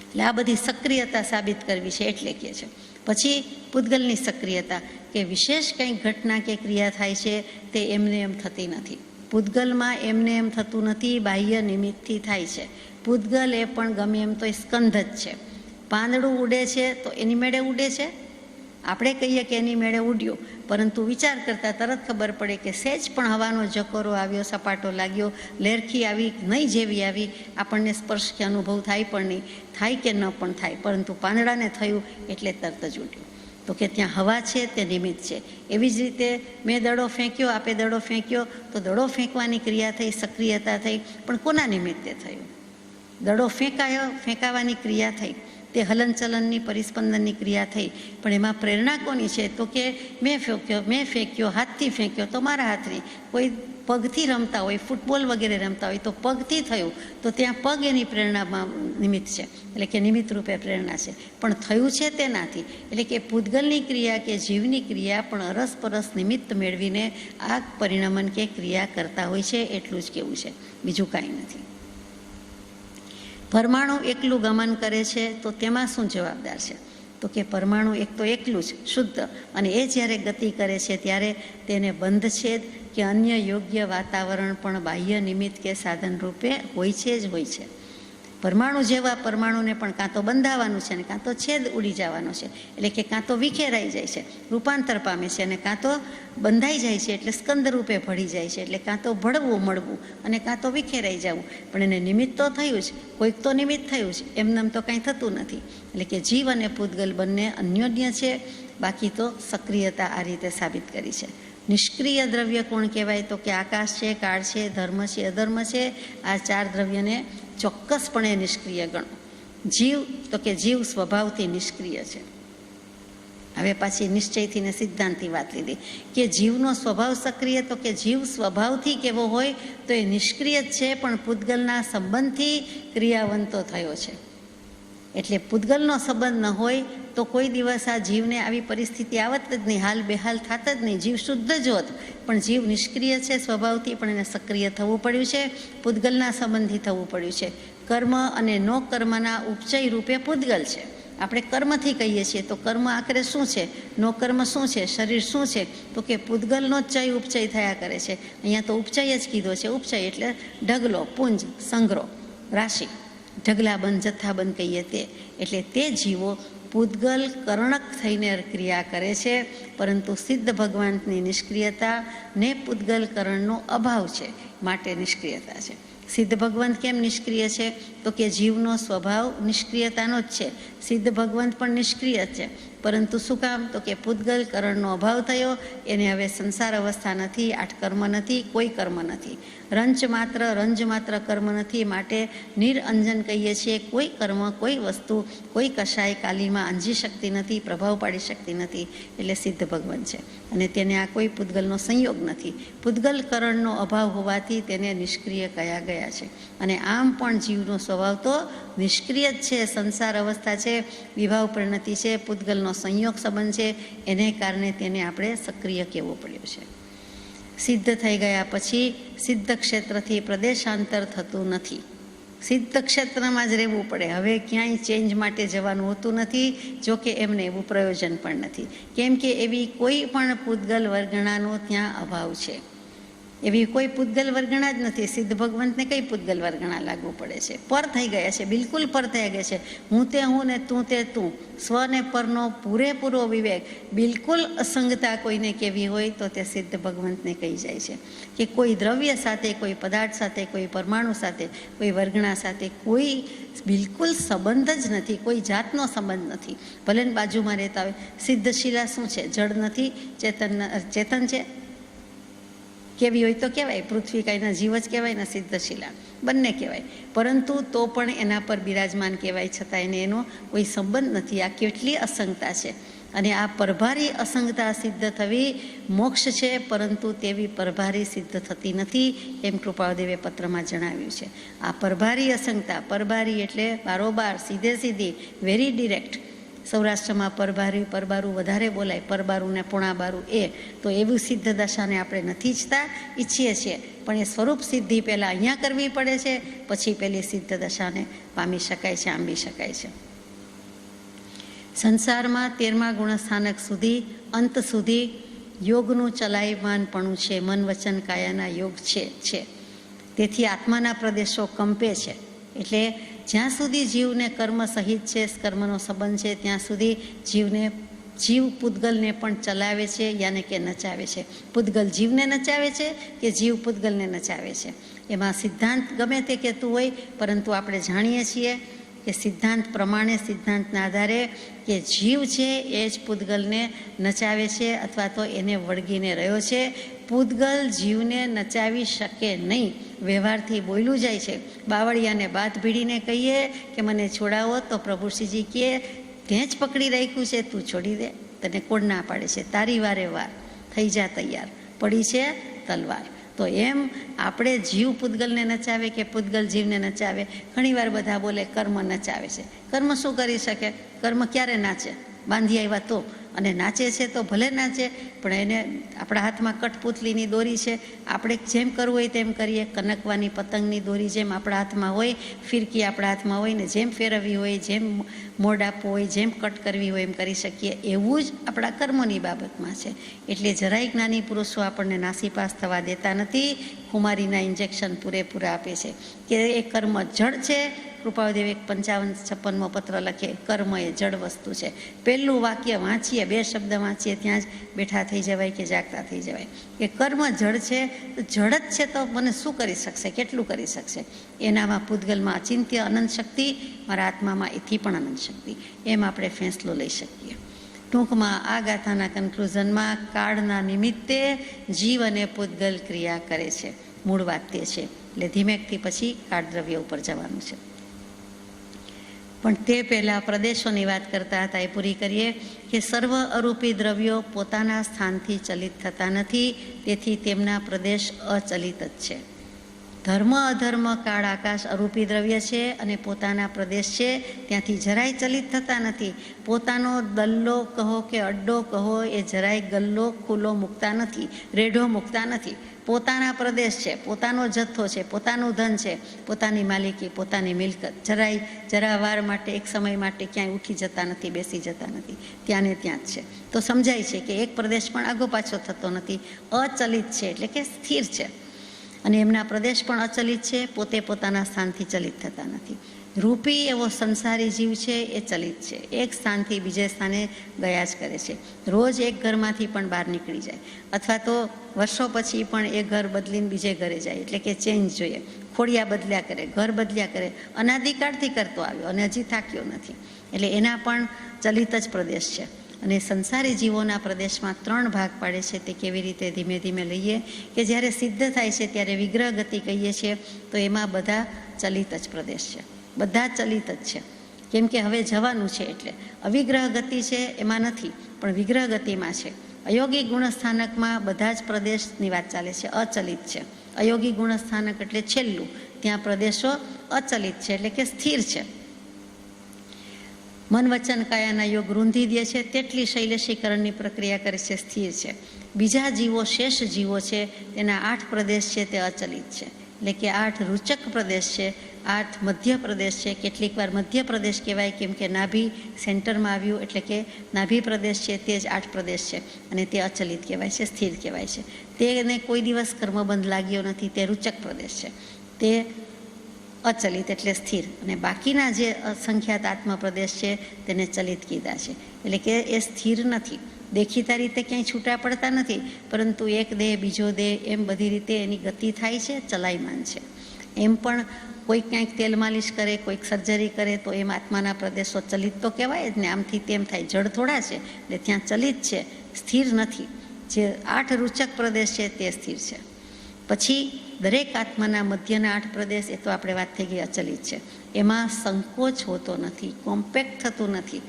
એટલે આ બધી સક્રિયતા સાબિત કરવી છે એટલે કહે છે. પછી પૂદગલની સક્રિયતા કે વિશેષ કંઈ ઘટના કે ક્રિયા થાય છે તે એમને એમ થતી નથી. પૂદગલમાં એમને એમ થતું નથી, બાહ્ય નિમિત્તથી થાય છે. પૂદગલ એ પણ ગમે એમ તો સ્કંધ જ છે. પાંદડું ઉડે છે તો એની મેળે ઉડે છે. આપણે કહીએ કે એની મેળે ઉડ્યો, પરંતુ વિચાર કરતાં તરત ખબર પડે કે સહેજ પણ હવાનો જકોરો આવ્યો, સપાટો લાગ્યો, લેરખી આવી, નહીં જેવી આવી, આપણને સ્પર્શ કે અનુભવ થાય પણ નહીં, થાય કે ન પણ થાય, પરંતુ પાંદડાને થયું એટલે તરત જ ઉડ્યું. તો કે ત્યાં હવા છે તે નિમિત્ત છે. એવી જ રીતે મેં દડો ફેંક્યો, આપે દડો ફેંક્યો, તો દડો ફેંકવાની ક્રિયા થઈ, સક્રિયતા થઈ, પણ કોના નિમિત્તે થયું? દડો ફેંકાયો, ફેંકાવાની ક્રિયા થઈ, તે હલનચલનની પરિસ્પંદનની ક્રિયા થઈ, પણ એમાં પ્રેરણા કોની છે? તો કે મેં ફેંક્યો, હાથથી ફેંક્યો તો મારા હાથની. કોઈ પગથી રમતા હોય, ફૂટબોલ વગેરે રમતા હોય તો પગથી થયું, તો ત્યાં પગ એની પ્રેરણામાં નિમિત્ત છે, એટલે કે નિમિત્ત રૂપે પ્રેરણા છે, પણ થયું છે તેનાથી. એટલે કે પૂદગલની ક્રિયા કે જીવની ક્રિયા પણ અરસપરસ નિમિત્ત મેળવીને આ પરિણમન કે ક્રિયા કરતા હોય છે, એટલું જ કહેવું છે, બીજું કાંઈ નથી. પરમાણુ એકલું ગમન કરે છે તો તેમાં શું જવાબદાર છે? તો કે પરમાણુ એક તો એકલું જ શુદ્ધ, અને એ જ્યારે ગતિ કરે છે ત્યારે તેને બંધ છેદ કે અન્ય યોગ્ય વાતાવરણ પણ બાહ્ય નિમિત્ત કે સાધન રૂપે હોય છે જ હોય છે. પરમાણુ જેવા પરમાણુને પણ કાં તો બંધાવાનું છે ને કાં તો છેદ ઉડી જવાનો છે, એટલે કે કાં તો વિખેરાઈ જાય છે, રૂપાંતર પામે છે, અને કાં તો બંધાઈ જાય છે એટલે સ્કંદ રૂપે ભળી જાય છે, એટલે કાં તો ભળવું મળવું અને કાં તો વિખેરાઈ જવું. પણ એને નિમિત્ત તો થયું જ, કોઈક તો નિમિત્ત થયું જ, એમનેમ તો કાંઈ થતું નથી. એટલે કે જીવ અને પૂદગલ બંને અન્યોન્ય છે, બાકી તો સક્રિયતા આ રીતે સાબિત કરી છે. નિષ્ક્રિય દ્રવ્ય કોણ કહેવાય? તો કે આકાશ છે, કાળ છે, ધર્મ છે, અધર્મ છે, આ 4 દ્રવ્યને ચોક્કસપણે નિષ્ક્રિય ગણો. જીવ તો કે જીવ સ્વભાવથી નિષ્ક્રિય છે. હવે પાછી નિશ્ચયથી ને સિદ્ધાંતથી વાત લીધી કે જીવનો સ્વભાવ સક્રિય, તો કે જીવ સ્વભાવથી કેવો હોય તો એ નિષ્ક્રિય જ છે, પણ પૂદગલના સંબંધથી ક્રિયાવંતો થયો છે. એટલે પૂતગલનો સંબંધ ન હોય તો કોઈ દિવસ આ જીવને આવી પરિસ્થિતિ આવત જ નહીં, હાલ બેહાલ થાત જ નહીં, જીવ શુદ્ધ જ હોત. પણ જીવ નિષ્ક્રિય છે સ્વભાવથી, પણ એને સક્રિય થવું પડ્યું છે, પૂતગલના સંબંધી થવું પડ્યું છે. કર્મ અને નો કર્મના ઉપચય રૂપે પૂતગલ છે. આપણે કર્મથી કહીએ છીએ તો કર્મ આખરે શું છે, નો કર્મ શું છે, શરીર શું છે, તો કે પૂતગલનો જ ચય ઉપચય થયા કરે છે. અહીંયા તો ઉપચય જ કીધો છે. ઉપચય એટલે ઢગલો, પુંજ, સંગ્રહ, રાશિ, ઢગલાબંધ, જથ્થાબંધ કહીએ તે. એટલે તે જીવો પૂતગલ કરણક થઈને ક્રિયા કરે છે, પરંતુ સિદ્ધ ભગવાનની નિષ્ક્રિયતા ને પૂતગલ કરણનો અભાવ છે, માટે નિષ્ક્રિયતા છે. સિદ્ધ ભગવંત કેમ નિષ્ક્રિય છે? તો કે જીવનો સ્વભાવ નિષ્ક્રિયતાનો જ છે. સિદ્ધ ભગવંત પણ નિષ્ક્રિય છે, પરંતુ શું કામ? તો કે પૂતગલ કરણનો અભાવ થયો, એને હવે સંસાર અવસ્થા નથી, આઠ કર્મ નથી, કોઈ કર્મ નથી, રંજ માત્ર કર્મ નથી, માટે નિરંજન કહીએ છીએ. કોઈ કર્મ, કોઈ વસ્તુ, કોઈ કશાય કાલીમાં અંજી શકતી નથી, પ્રભાવ પાડી શકતી નથી. એટલે સિદ્ધ ભગવાન છે, અને તેને આ કોઈ પૂતગલનો સંયોગ નથી. પૂતગલ કરણનો અભાવ હોવાથી તેને નિષ્ક્રિય કયા ગયા છે. અને આમ પણ જીવનો સ્વભાવ તો નિષ્ક્રિય જ છે, સંસાર અવસ્થા છે, વિભાવ પરિણતિ છે, પૂતગલનો સંયોગ સંબંધ છે, એને કારણે તેને આપણે સક્રિય કહેવો પડ્યો છે. સિદ્ધ થઈ ગયા પછી સિદ્ધ ક્ષેત્રથી પ્રદેશાંતર થતું નથી. સિદ્ધ ક્ષેત્રમાં જ રહેવું પડે, હવે ક્યાંય ચેન્જ માટે જવાનું હોતું નથી. જોકે એમને એવું પ્રયોજન પણ નથી, કેમ કે એવી કોઈ પણ પૂતગલ વર્ગણાનો ત્યાં અભાવ છે. એવી કોઈ પૂતગલ વર્ગણા જ નથી. સિદ્ધ ભગવંતને કઈ પૂતગલ વર્ગણા લાગુ પડે છે? પર થઈ ગયા છે, બિલકુલ પર થઈ ગયા છે. હું તે હું ને તું તે તું, સ્વ ને પરનો પૂરેપૂરો વિવેક, બિલકુલ અસંગતા કોઈને કેવી હોય તો તે સિદ્ધ ભગવંતને કહી જાય છે કે કોઈ દ્રવ્ય સાથે, કોઈ પદાર્થ સાથે, કોઈ પરમાણુ સાથે, કોઈ વર્ગણા સાથે કોઈ બિલકુલ સંબંધ જ નથી, કોઈ જાતનો સંબંધ નથી. ભલે ને બાજુમાં રહેતા હોય. સિદ્ધશિલા શું છે? જડ નથી, ચેતન છે. કેવી હોય તો કહેવાય, પૃથ્વી કાંઈના જીવ જ કહેવાય ને સિદ્ધશિલા, બંને કહેવાય. પરંતુ તો પણ એના પર બિરાજમાન કહેવાય, છતાં એને એનો કોઈ સંબંધ નથી. આ કેટલી અસંગતા છે! અને આ પરભારી અસંગતા સિદ્ધ થવી મોક્ષ છે, પરંતુ તેવી પરભારી સિદ્ધ થતી નથી, એમ કૃપાળદેવે પત્રમાં જણાવ્યું છે. આ પરભારી અસંગતા, પરભારી એટલે બારોબાર, સીધે સીધી, વેરી ડિરેક્ટ. સૌરાષ્ટ્રમાં પરબારું વધારે બોલાય, પરબારું ને પોણાબારું એ. તો એવું સિદ્ધ દશાને આપણે નથી ઈચ્છીએ છીએ, પણ એ સ્વરૂપ સિદ્ધિ પહેલાં અહીંયા કરવી પડે છે, પછી પેલી સિદ્ધ દશાને પામી શકાય છે, આંબી શકાય છે. સંસારમાં 13મા ગુણસ્થાનક સુધી, અંત સુધી યોગનું ચલાયમાનપણું છે. મન, વચન, કાયાના યોગ છે. તેથી આત્માના પ્રદેશો કંપે છે. એટલે જ્યાં સુધી જીવને કર્મ સહિત છે, કર્મનો સંબંધ છે, ત્યાં સુધી જીવ પૂતગલને પણ ચલાવે છે, યાને કે નચાવે છે. પૂતગલ જીવને નચાવે છે કે જીવ પૂતગલને નચાવે છે, એમાં સિદ્ધાંત ગમે તે કહેતું હોય, પરંતુ આપણે જાણીએ છીએ કે સિદ્ધાંત પ્રમાણે, સિદ્ધાંતના આધારે કે જીવ છે એ જ પૂતગલને નચાવે છે, અથવા તો એને વળગીને રહ્યો છે. પૂતગલ જીવને નચાવી શકે નહીં. વ્યવહારથી બોલ્યું જાય છે. બાવળિયાને બાથ ભીડીને કહીએ કે મને છોડાવો, તો પ્રભુશ્રીજી કહે તે જ પકડી રાખ્યું છે, તું છોડી દે. તને કોણ ના પાડે છે? તારી વારે વાર, થઈ જા તૈયાર, પડી છે તલવાર. તો એમ આપણે જીવ પૂતગલને નચાવે કે પૂતગલ જીવને નચાવે? ઘણીવાર બધા બોલે કર્મ નચાવે છે. કર્મ શું કરી શકે? કર્મ ક્યારે નાચે? બાંધી આવ્યા તો. અને નાચે છે તો ભલે નાચે, પણ એને આપણા હાથમાં કઠપૂતલીની દોરી છે, આપણે જેમ કરવું હોય તેમ કરીએ. કનકવાની પતંગની દોરી જેમ આપણા હાથમાં હોય, ફિરકી આપણા હાથમાં હોય ને જેમ ફેરવવી હોય, જેમ મોડ આપવું હોય, જેમ કટ કરવી હોય એમ કરી શકીએ. એવું જ આપણા કર્મોની બાબતમાં છે. એટલે જરાય જ્ઞાની પુરુષો આપણને નાસીપાસ થવા દેતા નથી. ખુમારીના ઇન્જેક્શન પૂરેપૂરા આપે છે કે એ કર્મ જડ છે. કૃપાળદેવે 55-56મો પત્ર લખે, કર્મ એ જડ વસ્તુ છે. પહેલું વાક્ય વાંચીએ, 2 શબ્દ વાંચીએ, ત્યાં જ બેઠા થઈ જવાય કે જાગતા થઈ જવાય કે કર્મ જડ છે. તો જડ જ છે તો મને શું કરી શકશે, કેટલું કરી શકશે? એનામાં પૂતગલમાં અચિંત્ય અનંત શક્તિ, મારા આત્મામાં એથી પણ અનંત શક્તિ, એમ આપણે ફેંસલો લઈ શકીએ. ટૂંકમાં આ ગાથાના કન્ક્લુઝનમાં કાળના નિમિત્તે જીવ અને પૂતગલ ક્રિયા કરે છે. મૂળ વાત તે છે. એટલે ધીમેકથી પછી કાળ દ્રવ્ય ઉપર જવાનું છે. પણ તે પહેલાં પ્રદેશોની વાત કરતા હતા, એ પૂરી કરીએ કે સર્વ અરૂપી દ્રવ્યો પોતાના સ્થાનથી ચલિત થતા નથી, તેથી તેમના પ્રદેશ અચલિત જ છે. ધર્મ અધર્મ કાળ આકાશ અરૂપી દ્રવ્ય છે અને પોતાના પ્રદેશ છે ત્યાંથી જરાય ચલિત થતા નથી. પોતાનો દલ્લો કહો કે અડ્ડો કહો એ જરાય ગલ્લો ખુલ્લો મૂકતા નથી, રેઢો મૂકતા નથી. પોતાના પ્રદેશ છે, પોતાનો જથ્થો છે, પોતાનું ધન છે, પોતાની માલિકી, પોતાની મિલકત જરા વાર માટે એક સમય માટે ક્યાંય ઉઠી જતા નથી, બેસી જતા નથી, ત્યાં ને ત્યાં જ છે. તો સમજાય છે કે એક પ્રદેશ પણ આગો પાછો થતો નથી, અચલિત છે એટલે કે સ્થિર છે. અને એમના પ્રદેશ પણ અચલિત છે, પોતે પોતાના સ્થાનથી ચલિત થતા નથી. રૂપી એવો સંસારી જીવ છે એ ચલિત છે, એક સ્થાનથી બીજે સ્થાને ગયા જ કરે છે. રોજ એક ઘરમાંથી પણ બહાર નીકળી જાય, અથવા તો વર્ષો પછી પણ એ ઘર બદલીને બીજે ઘરે જાય, એટલે કે ચેન્જ જોઈએ. ખોડિયા બદલ્યા કરે, ઘર બદલ્યા કરે, અનાદિકાળથી કરતો આવ્યો અને હજી થાક્યો નથી. એટલે એના પણ ચલિત જ પ્રદેશ છે. અને સંસારી જીવોના પ્રદેશમાં 3 ભાગ પાડે છે. તે કેવી રીતે ધીમે ધીમે લઈએ કે જ્યારે સિદ્ધ થાય છે ત્યારે વિગ્રહ ગતિ કહીએ છીએ, તો એમાં બધા ચલિત જ પ્રદેશ છે, બધા ચલિત જ છે. કેમ કે હવે જવાનું છે એટલે અવિગ્રહ ગતિ છે એમાં નથી, પણ વિગ્રહ ગતિમાં છે. અયોગી ગુણસ્થાનકમાં બધા જ પ્રદેશની વાત ચાલે છે, અચલિત છે. અયોગી ગુણસ્થાનક એટલે છેલ્લું, ત્યાં પ્રદેશો અચલિત છે એટલે કે સ્થિર છે. મન વચન કાયાના યોગ રૂંધી દે છે તેટલી શૈલેષીકરણની પ્રક્રિયા કરે છે, સ્થિર છે. બીજા જીવો, શેષ જીવો છે, તેના 8 પ્રદેશ છે તે અચલિત છે, એટલે કે 8 રૂચક પ્રદેશ છે, 8 મધ્ય પ્રદેશ છે. કેટલીક વાર મધ્ય પ્રદેશ કહેવાય કેમ કે નાભી સેન્ટરમાં આવ્યું, એટલે કે નાભી પ્રદેશ છે તે જ 8 પ્રદેશ છે અને તે અચલિત કહેવાય છે, સ્થિર કહેવાય છે. તેને કોઈ દિવસ કર્મબંધ લાગ્યો નથી, તે રૂચક પ્રદેશ છે, તે અચલિત એટલે સ્થિર. અને બાકીના જે અસંખ્યાત આત્મપ્રદેશ છે તેને ચલિત કીધા છે, એટલે કે એ સ્થિર નથી. દેખીતા રીતે ક્યાંય છૂટા પડતા નથી, પરંતુ એક દેહ બીજો દેહ એમ બધી રીતે એની ગતિ થાય છે, ચલાયમાન છે. એમ પણ કોઈક ક્યાંક તેલ માલિશ કરે, કોઈક સર્જરી કરે, તો એમ આત્માના પ્રદેશો ચલિત તો કહેવાય જ ને. આમથી તેમ થાય, જડ થોડા છે, એટલે ત્યાં ચલિત છે, સ્થિર નથી. જે 8 રૂચક પ્રદેશ છે તે સ્થિર છે. પછી દરેક આત્માના મધ્યના 8 પ્રદેશ, એ તો આપણે વાત થઈ ગઈ, અચલિત છે. એમાં સંકોચ હોતો નથી, કોમ્પેક્ટ થતું નથી.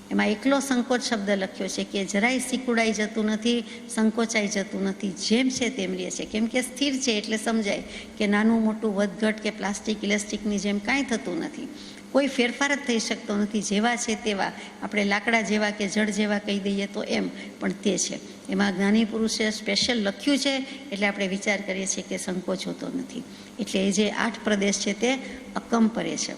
એમાં એકલો સંકોચ શબ્દ લખ્યો છે કે જરાય સિકુડાઈ જતું નથી, સંકોચાઈ જતું નથી, જેમ છે તેમ રહે છે. કેમ કે સ્થિર છે એટલે સમજાય કે નાનું મોટું વધઘટ કે પ્લાસ્ટિક ઇલાસ્ટિકની જેમ કાંઈ થતું નથી, કોઈ ફેરફાર જ થઈ શકતો નથી. જેવા છે તેવા, આપણે લાકડા જેવા કે જળ જેવા કહી દઈએ તો એમ, પણ તે છે. એમાં જ્ઞાની પુરુષે સ્પેશિયલ લખ્યું છે એટલે આપણે વિચાર કરીએ છીએ કે સંકોચ હોતો નથી. એટલે એ જે 8 પ્રદેશ છે તે અકમ્પરે છે.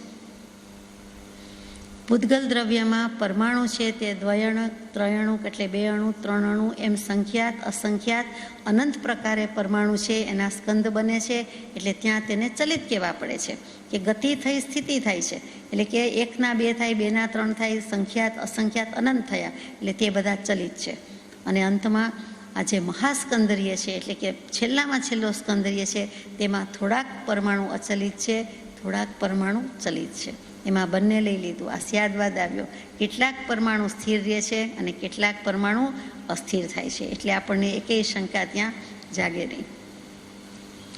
પૂતગલ દ્રવ્યમાં પરમાણુ છે તે દ્વયણક, ત્રયણુક એટલે 2 અણુ, 3 અણુ એમ સંખ્યાત, અસંખ્યાત, અનંત પ્રકારે પરમાણુ છે એના સ્કંદ બને છે. એટલે ત્યાં તેને ચલિત કહેવા પડે છે કે ગતિ થઈ, સ્થિતિ થાય છે. એટલે કે 1 ના 2 થાય, 2 ના 3 થાય, સંખ્યાત, અસંખ્યાત, અનંત થયા, એટલે તે બધા ચલિત છે. અને અંતમાં આ જે મહાસ્કંદરીય છે, એટલે કે છેલ્લામાં છેલ્લો સ્કંદરીય છે, તેમાં થોડાક પરમાણુ અચલિત છે, થોડાક પરમાણુ ચલિત છે. એમાં બંને લઈ લીધું. આ સ્યાદવાદ આવ્યો, કેટલાક પરમાણુ સ્થિર રહે છે અને કેટલાક પરમાણુ અસ્થિર થાય છે. એટલે આપણને એકેય શંકા ત્યાં જાગે નહીં.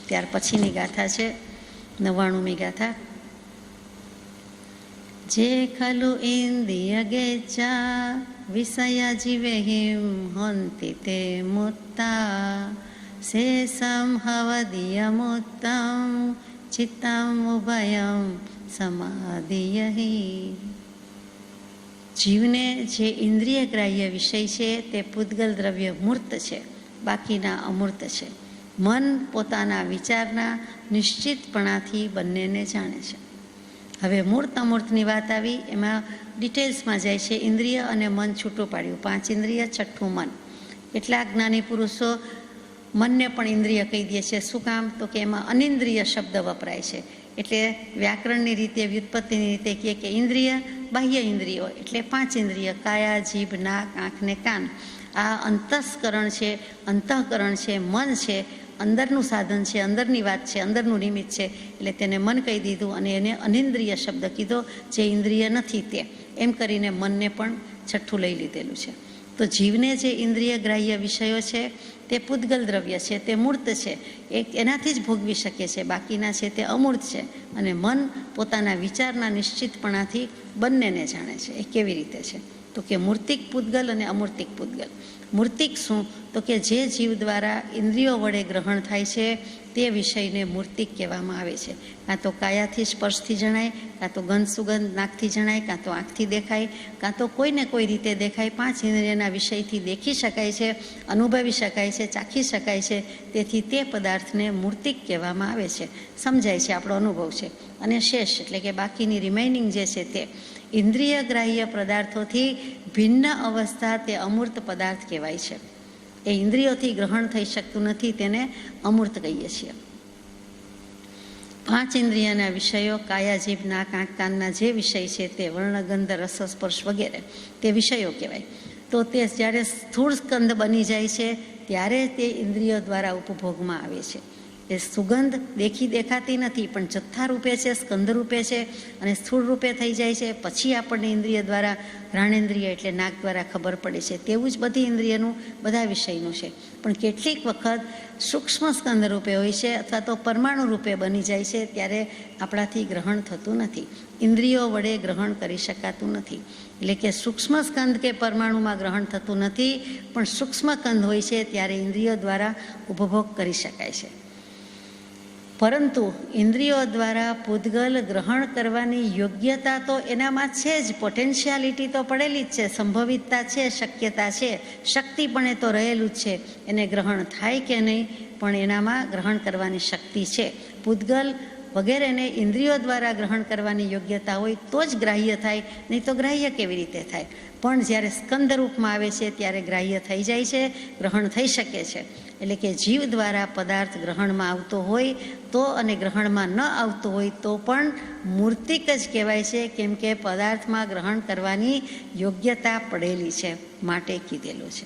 ત્યાર પછીની ગાથા છે 99મી ગાથા. જે ખલુ ઇન્દ્રિય ગેચા વિષય જીવે હિમ હંતિ તે મુત્તા શેષમ હવદિયમુત્તમ ચિત્તમ ઉભયમ સમાધિયહિ. જીવને જે ઇન્દ્રિય ગ્રાહ્ય વિષય છે તે પૂતગલ દ્રવ્ય મૂર્ત છે, બાકીના અમૂર્ત છે. મન પોતાના વિચારના નિશ્ચિતપણાથી બંનેને જાણે છે. હવે મૂર્ત અમૂર્તની વાત આવી, એમાં ડિટેલ્સમાં જાય છે. ઇન્દ્રિય અને મન છૂટું પાડ્યું, 5 ઇન્દ્રિય, 6ઠું મન. કેટલાક જ્ઞાની પુરુષો મનને પણ ઇન્દ્રિય કહી દે છે. શું કામ? તો કે એમાં અનિન્દ્રિય શબ્દ વપરાય છે. એટલે વ્યાકરણની રીતે, વ્યુત્પત્તિની રીતે કહે કે ઇન્દ્રિય, બાહ્ય ઇન્દ્રિયો એટલે 5 ઇન્દ્રિય, કાયા, જીભ, નાક, આંખ ને કાન. આ અંતસ્કરણ છે, અંતઃકરણ છે, મન છે, અંદરનું સાધન છે, અંદરની વાત છે, અંદરનું નિમિત્ત છે. એટલે તેને મન કહી દીધું અને એને અનિન્દ્રિય શબ્દ કીધો, જે ઇન્દ્રિય નથી તે. એમ કરીને મનને પણ 6ઠ્ઠું લઈ લીધેલું છે. તો જીવને જે ઇન્દ્રિય ગ્રાહ્ય વિષયો છે તે પૂતગલ દ્રવ્ય છે, તે મૂર્ત છે, એનાથી જ ભોગવી શકે છે. બાકીના છે તે અમૂર્ત છે. અને મન પોતાના વિચારના નિશ્ચિતપણાથી બંનેને જાણે છે. એ કેવી રીતે છે? તો કે મૂર્તિક પૂતગલ અને અમૂર્તિક પૂતગલ. મૂર્તિક શું? તો કે જે જીવ દ્વારા ઇન્દ્રિયો વડે ગ્રહણ થાય છે તે વિષયને મૂર્તિક કહેવામાં આવે છે. કાં તો કાયાથી સ્પર્શથી જણાય, કાં તો ગંધ સુગંધ નાકથી જણાય, કાં તો આંખથી દેખાય, કાં તો કોઈને કોઈ રીતે દેખાય. 5 ઇન્દ્રિયના વિષયથી દેખી શકાય છે, અનુભવી શકાય છે, ચાખી શકાય છે. તેથી તે પદાર્થને મૂર્તિક કહેવામાં આવે છે. સમજાય છે, આપણો અનુભવ છે. અને શેષ એટલે કે બાકીની રિમાઇનિંગ જે છે તે ઇન્દ્રિય ગ્રાહ્ય પદાર્થોથી ભિન્ન અવસ્થા તે અમૂર્ત પદાર્થ કહેવાય છે. એ ઇન્દ્રિયોથી ગ્રહણ થઈ શકતું નથી, તેને અમૂર્ત કહીએ છીએ. 5 ઇન્દ્રિયના વિષયો કાયા, જીભ, નાક, આંખ, કાનના જે વિષય છે તે વર્ણ, ગંધ, રસ, સ્પર્શ વગેરે તે વિષયો કહેવાય. તો તે જ્યારે સ્થૂળ સ્કંદ બની જાય છે ત્યારે તે ઇન્દ્રિયો દ્વારા ઉપભોગમાં આવે છે. એ સુગંધ દેખાતી નથી, પણ જથ્થા રૂપે છે, સ્કંદ રૂપે છે અને સ્થૂળ રૂપે થઈ જાય છે. પછી આપણને ઇન્દ્રિય દ્વારા, ઘ્રાણેન્દ્રિય એટલે નાક દ્વારા ખબર પડે છે. તેવું જ બધી ઇન્દ્રિયનું, બધા વિષયનું છે. પણ કેટલીક વખત સૂક્ષ્મ સ્કંદ રૂપે હોય છે અથવા તો પરમાણુ રૂપે બની જાય છે, ત્યારે આપણાથી ગ્રહણ થતું નથી, ઇન્દ્રિયો વડે ગ્રહણ કરી શકાતું નથી. એટલે કે સૂક્ષ્મ સ્કંદ કે પરમાણુમાં ગ્રહણ થતું નથી, પણ સૂક્ષ્મ કંદ હોય છે ત્યારે ઇન્દ્રિયો દ્વારા ઉપભોગ કરી શકાય છે. પરંતુ ઇન્દ્રિયો દ્વારા પૂતગલ ગ્રહણ કરવાની યોગ્યતા તો એનામાં છે જ, પોટેન્શિયાલિટી તો પડેલી જ છે, સંભવિતતા છે, શક્યતા છે, શક્તિ પણ એ તો રહેલું જ છે. એને ગ્રહણ થાય કે નહીં, પણ એનામાં ગ્રહણ કરવાની શક્તિ છે. પૂતગલ વગેરેને ઇન્દ્રિયો દ્વારા ગ્રહણ કરવાની યોગ્યતા હોય તો જ ગ્રાહ્ય થાય, નહીં તો ગ્રાહ્ય કેવી રીતે થાય? પણ જ્યારે સ્કંદ રૂપમાં આવે છે ત્યારે ગ્રાહ્ય થઈ જાય છે, ગ્રહણ થઈ શકે છે. એટલે કે જીવ દ્વારા પદાર્થ ગ્રહણમાં આવતો હોય તો અને ગ્રહણમાં ન આવતો હોય તો પણ મૂર્તિક જ કહેવાય છે, કેમ કે પદાર્થમાં ગ્રહણ કરવાની યોગ્યતા પડેલી છે, માટે કીધેલું છે.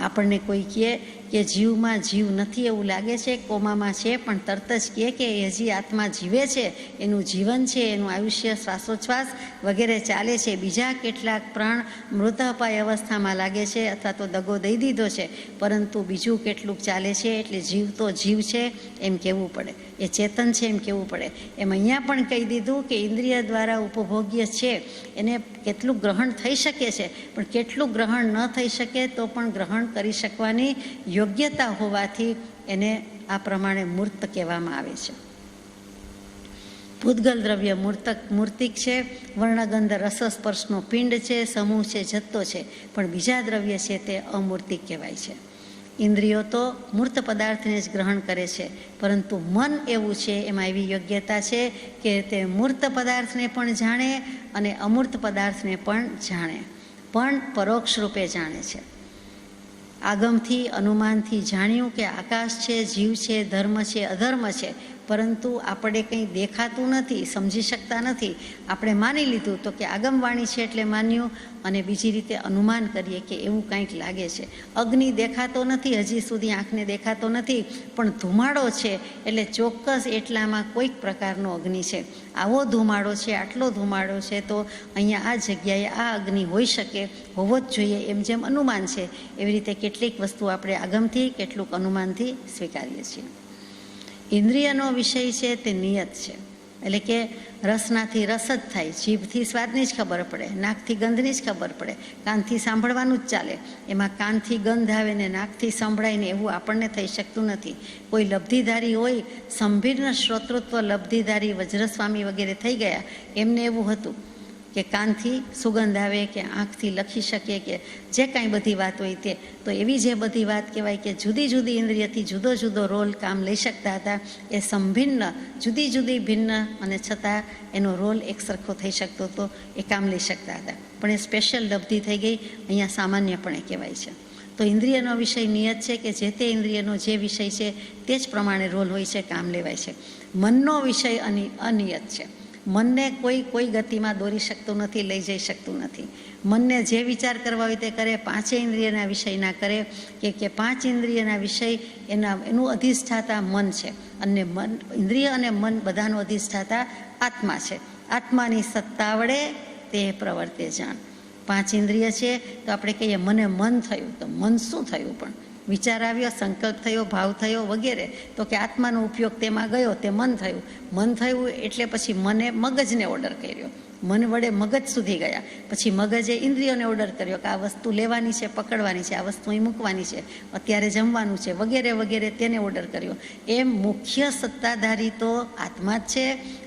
આપણને કોઈ કહે કે જીવમાં જીવ નથી એવું લાગે છે, કોમામાં છે, પણ તરત જ કહે કે એ હજી આત્મા જીવે છે, એનું જીવન છે, એનું આયુષ્ય, શ્વાસોચ્છ્વાસ વગેરે ચાલે છે. બીજા કેટલાક પ્રાણ મૃતઅપાય અવસ્થામાં લાગે છે અથવા તો દગો દઈ દીધો છે, પરંતુ બીજું કેટલુંક ચાલે છે. એટલે જીવ તો જીવ છે એમ કહેવું પડે, એ ચેતન છે એમ કહેવું પડે. એમ અહીંયા પણ કહી દીધું કે ઇન્દ્રિય દ્વારા ઉપભોગ્ય છે, એને કેટલું ગ્રહણ થઈ શકે છે, પણ કેટલું ગ્રહણ ન થઈ શકે તો પણ ગ્રહણ કરી શકવાની યોગ્યતા હોવાથી એને આ પ્રમાણે મૂર્ત કહેવામાં આવે છે. પૂતગલ દ્રવ્ય મૂર્તિક છે, વર્ણગંધ રસ સ્પર્શનો પિંડ છે, સમૂહ છે, જથ્થો છે, પણ બીજા દ્રવ્ય છે તે અમૂર્તિક કહેવાય છે. ઇન્દ્રિયો તો મૂર્ત પદાર્થને જ ગ્રહણ કરે છે, પરંતુ મન એવું છે, એમાં એવી યોગ્યતા છે કે તે મૂર્ત પદાર્થને પણ જાણે અને અમૂર્ત પદાર્થને પણ જાણે, પણ પરોક્ષ રૂપે જાણે છે. આગમથી, અનુમાનથી જાણ્યું કે આકાશ છે, જીવ છે, ધર્મ છે, અધર્મ છે, પરંતુ આપણે કંઈ દેખાતું નથી, સમજી શકતા નથી. આપણે માની લીધું તો કે આગમવાણી છે એટલે માન્યું, અને બીજી રીતે અનુમાન કરીએ કે એવું કંઈક લાગે છે. અગ્નિ દેખાતો નથી, હજી સુધી આંખને દેખાતો નથી, પણ ધુમાડો છે એટલે ચોક્કસ એટલામાં કોઈક પ્રકારનો અગ્નિ છે. આવો ધુમાડો છે, આટલો ધુમાડો છે, તો અહીંયા આ જગ્યાએ આ અગ્નિ હોઈ શકે, હોવો જ જોઈએ, એમ જેમ અનુમાન છે એવી રીતે કેટલીક વસ્તુ આપણે આગમથી, કેટલુંક અનુમાનથી સ્વીકારીએ છીએ. ઇન્દ્રિયનો વિષય છે તે નિયત છે, એટલે કે રસનાથી રસ જ થાય, જીભથી સ્વાદની જ ખબર પડે, નાકથી ગંધની જ ખબર પડે, કાનથી સાંભળવાનું જ ચાલે. એમાં કાનથી ગંધ આવે ને નાકથી સંભળાય ને એવું આપણને થઈ શકતું નથી. કોઈ લબ્ધિધારી હોય, સંભિન્ન શ્રોતૃત્વ લબ્ધિધારી વજ્રસ્વામી વગેરે થઈ ગયા, એમને એવું હતું કે કાનથી સુગંધ આવે કે આંખથી લખી શકે કે જે કાંઈ બધી વાત હોય તે, તો એવી જે બધી વાત કહેવાય કે જુદી જુદી ઇન્દ્રિયથી જુદો જુદો રોલ કામ લઈ શકતા હતા. એ સંભિન્ન, જુદી જુદી ભિન્ન, અને છતાં એનો રોલ એક સરખો થઈ શકતો હતો, એ કામ લઈ શકતા હતા. પણ એ સ્પેશિયલ લબ્ધિ થઈ ગઈ, અહીંયા સામાન્યપણે કહેવાય છે. તો ઇન્દ્રિયનો વિષય નિયત છે કે જે તે ઇન્દ્રિયનો જે વિષય છે તે જ પ્રમાણે રોલ હોય છે, કામ લેવાય છે. મનનો વિષય અનિયત છે. મનને કોઈ ગતિમાં દોરી શકતું નથી, લઈ જઈ શકતું નથી. મનને જે વિચાર કરવા હોય તે કરે, 5 ઇન્દ્રિયના વિષય ના કરે, કે 5 ઇન્દ્રિયના વિષય એનું અધિષ્ઠાતા મન છે, અને મન, ઇન્દ્રિય અને મન બધાનું અધિષ્ઠાતા આત્મા છે. આત્માની સત્તા વડે તે પ્રવર્તે જાણ. 5 ઇન્દ્રિય છે તો આપણે કહીએ મને મન થયું, તો મન શું થયું? પણ વિચાર આવ્યો, સંકલ્પ થયો, ભાવ થયો વગેરે, તો કે આત્માનો ઉપયોગ તેમાં ગયો, તે મન થયું. મન થયું એટલે પછી મને મગજને ઓર્ડર કર્યો, મન વડે મગજ સુધી ગયા, પછી મગજે ઇન્દ્રિયોને ઓર્ડર કર્યો કે આ વસ્તુ લેવાની છે, પકડવાની છે, આ વસ્તુ અહીં મૂકવાની છે, અત્યારે જમવાનું છે, વગેરે વગેરે તેને ઓર્ડર કર્યો. એમ મુખ્ય સત્તાધારી તો આત્મા જ છે,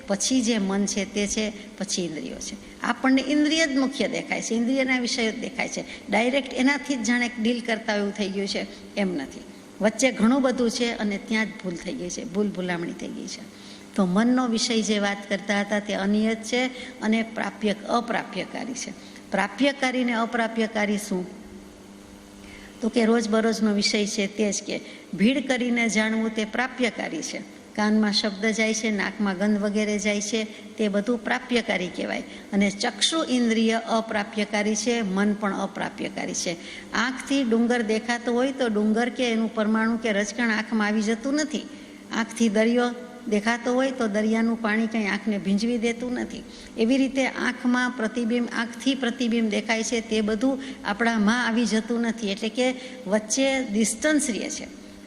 પછી જે મન છે તે છે, પછી ઇન્દ્રિયો છે. આપણને ઇન્દ્રિય જ મુખ્ય દેખાય છે, ઇન્દ્રિયના વિષયો જ દેખાય છે. ડાયરેક્ટ એનાથી જ જાણે ડીલ કરતા એવું થઈ ગયું છે, એમ નથી. વચ્ચે ઘણું બધું છે અને ત્યાં જ ભૂલ થઈ ગઈ છે, ભૂલામણી થઈ ગઈ છે. તો મનનો વિષય જે વાત કરતા હતા તે અનિયત છે અને અપ્રાપ્યકારી છે. પ્રાપ્યકારી ને અપ્રાપ્યકારી શું? તો કે રોજબરોજનો વિષય છે તે જ કે ભીડ કરીને જાણવું તે પ્રાપ્યકારી છે. કાનમાં શબ્દ જાય છે, નાકમાં ગંધ વગેરે જાય છે, તે બધું પ્રાપ્યકારી કહેવાય. અને ચક્ષુ ઇન્દ્રિય અપ્રાપ્યકારી છે, મન પણ અપ્રાપ્યકારી છે. આંખથી ડુંગર દેખાતો હોય તો ડુંગર કે એનું પરમાણુ કે રજકણ આંખમાં આવી જતું નથી. આંખથી દરિયો દેખાતો હોય તો દરિયાનું પાણી કંઈ આંખને ભીંજવી દેતું નથી. એવી રીતે આંખમાં પ્રતિબિંબ, આંખથી પ્રતિબિંબ દેખાય છે તે બધું આપણામાં આવી જતું નથી. એટલે કે વચ્ચે ડિસ્ટન્સ રહે છે.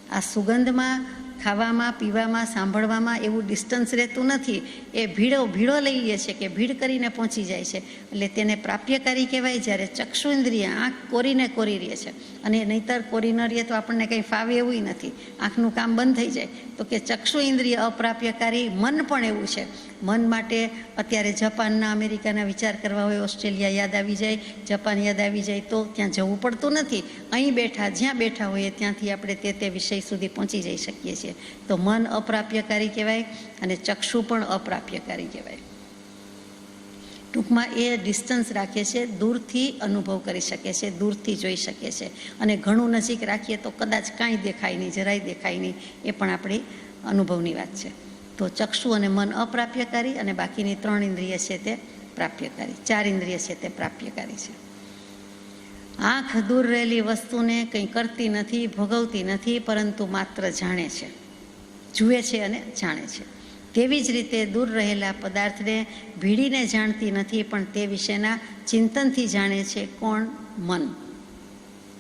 આ સુગંધમાં, ખાવામાં, પીવામાં, સાંભળવામાં એવું ડિસ્ટન્સ રહેતું નથી. એ ભીડો લઈ લે છે કે ભીડ કરીને પહોંચી જાય છે, એટલે તેને પ્રાપ્યકારી કહેવાય. જ્યારે ચક્ષુ ઇન્દ્રિય આંખ કોરી રહે છે, અને નહીંતર કોરી ન રહે તો આપણને કંઈ ફાવે એવું નથી, આંખનું કામ બંધ થઈ જાય. તો કે ચક્ષુ ઇન્દ્રિય અપ્રાપ્યકારી. મન પણ એવું છે. મન માટે અત્યારે જાપાનના, અમેરિકાના વિચાર કરવા હોય, ઓસ્ટ્રેલિયા યાદ આવી જાય, જાપાન યાદ આવી જાય તો ત્યાં જવું પડતું નથી. અહીં બેઠા, જ્યાં બેઠા હોઈએ ત્યાંથી આપણે તે વિષય સુધી પહોંચી જઈ શકીએ છીએ. તો મન અપ્રાપ્યકારી કહેવાય અને ચક્ષુ પણ અપ્રાપ્યકારી કહેવાય. ટૂંકમાં એ ડિસ્ટન્સ રાખે છે, દૂરથી અનુભવ કરી શકે છે, દૂરથી જોઈ શકે છે. અને ઘણું નજીક રાખીએ તો કદાચ કાંઈ દેખાય નહીં, જરાય દેખાય નહીં. એ પણ આપણી અનુભવની વાત છે. તો ચક્ષુ અને મન અપ્રાપ્યકારી અને બાકીની 3 ઇન્દ્રિય છે તે પ્રાપ્યકારી, 4 ઇન્દ્રિય છે તે પ્રાપ્યકારી છે. આંખ દૂર રહેલી વસ્તુને કંઈ કરતી નથી, ભોગવતી નથી, પરંતુ માત્ર જાણે છે, જુએ છે અને જાણે છે. તેવી જ રીતે દૂર રહેલા પદાર્થને ભીડીને જાણતી નથી, પણ તે વિશેના ચિંતનથી જાણે છે. કોણ? મન.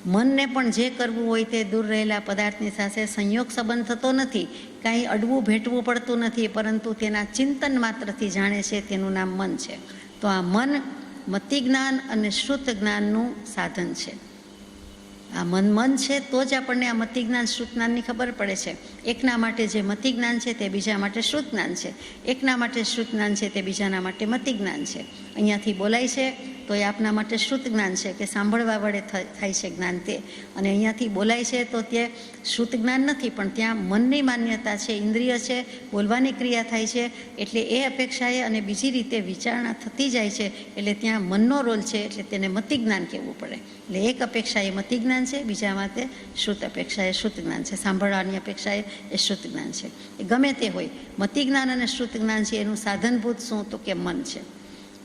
મનને પણ જે કરવું હોય તે દૂર રહેલા પદાર્થની સાથે સંયોગ સંબંધ થતો નથી, કાંઈ અડવું ભેટવું પડતું નથી, પરંતુ તેના ચિંતન માત્રથી જાણે છે. તેનું નામ મન છે. તો આ મન મતિ જ્ઞાન અને શ્રુત જ્ઞાનનું સાધન છે. આ મન છે તો જ આપણને આ મતિ જ્ઞાન, શ્રુત જ્ઞાનની ખબર પડે છે. એકના માટે જે મતિ જ્ઞાન છે તે બીજા માટે શ્રુત જ્ઞાન છે, એકના માટે શ્રુત જ્ઞાન છે તે બીજાના માટે મતિ જ્ઞાન છે. અહીંયાથી બોલાય છે તો એ આપના માટે શ્રુત જ્ઞાન છે કે સાંભળવા વડે થાય છે જ્ઞાન તે. અને અહીંયાથી બોલાય છે તો તે શ્રુત જ્ઞાન નથી, પણ ત્યાં મનની માન્યતા છે, ઇન્દ્રિય છે, બોલવાની ક્રિયા થાય છે, એટલે એ અપેક્ષાએ અને બીજી રીતે વિચારણા થતી જાય છે, એટલે ત્યાં મનનો રોલ છે, એટલે તેને મતિ જ્ઞાન કહેવું પડે. એટલે એક અપેક્ષા એ મતિ જ્ઞાન છે, બીજા માટે શ્રુત અપેક્ષા એ શ્રુત જ્ઞાન છે, સાંભળવાની અપેક્ષા એ શ્રુત જ્ઞાન છે. એ ગમે તે હોય, મતિ જ્ઞાન અને શ્રુત જ્ઞાન છે એનું સાધનભૂત શું? તો કે મન છે.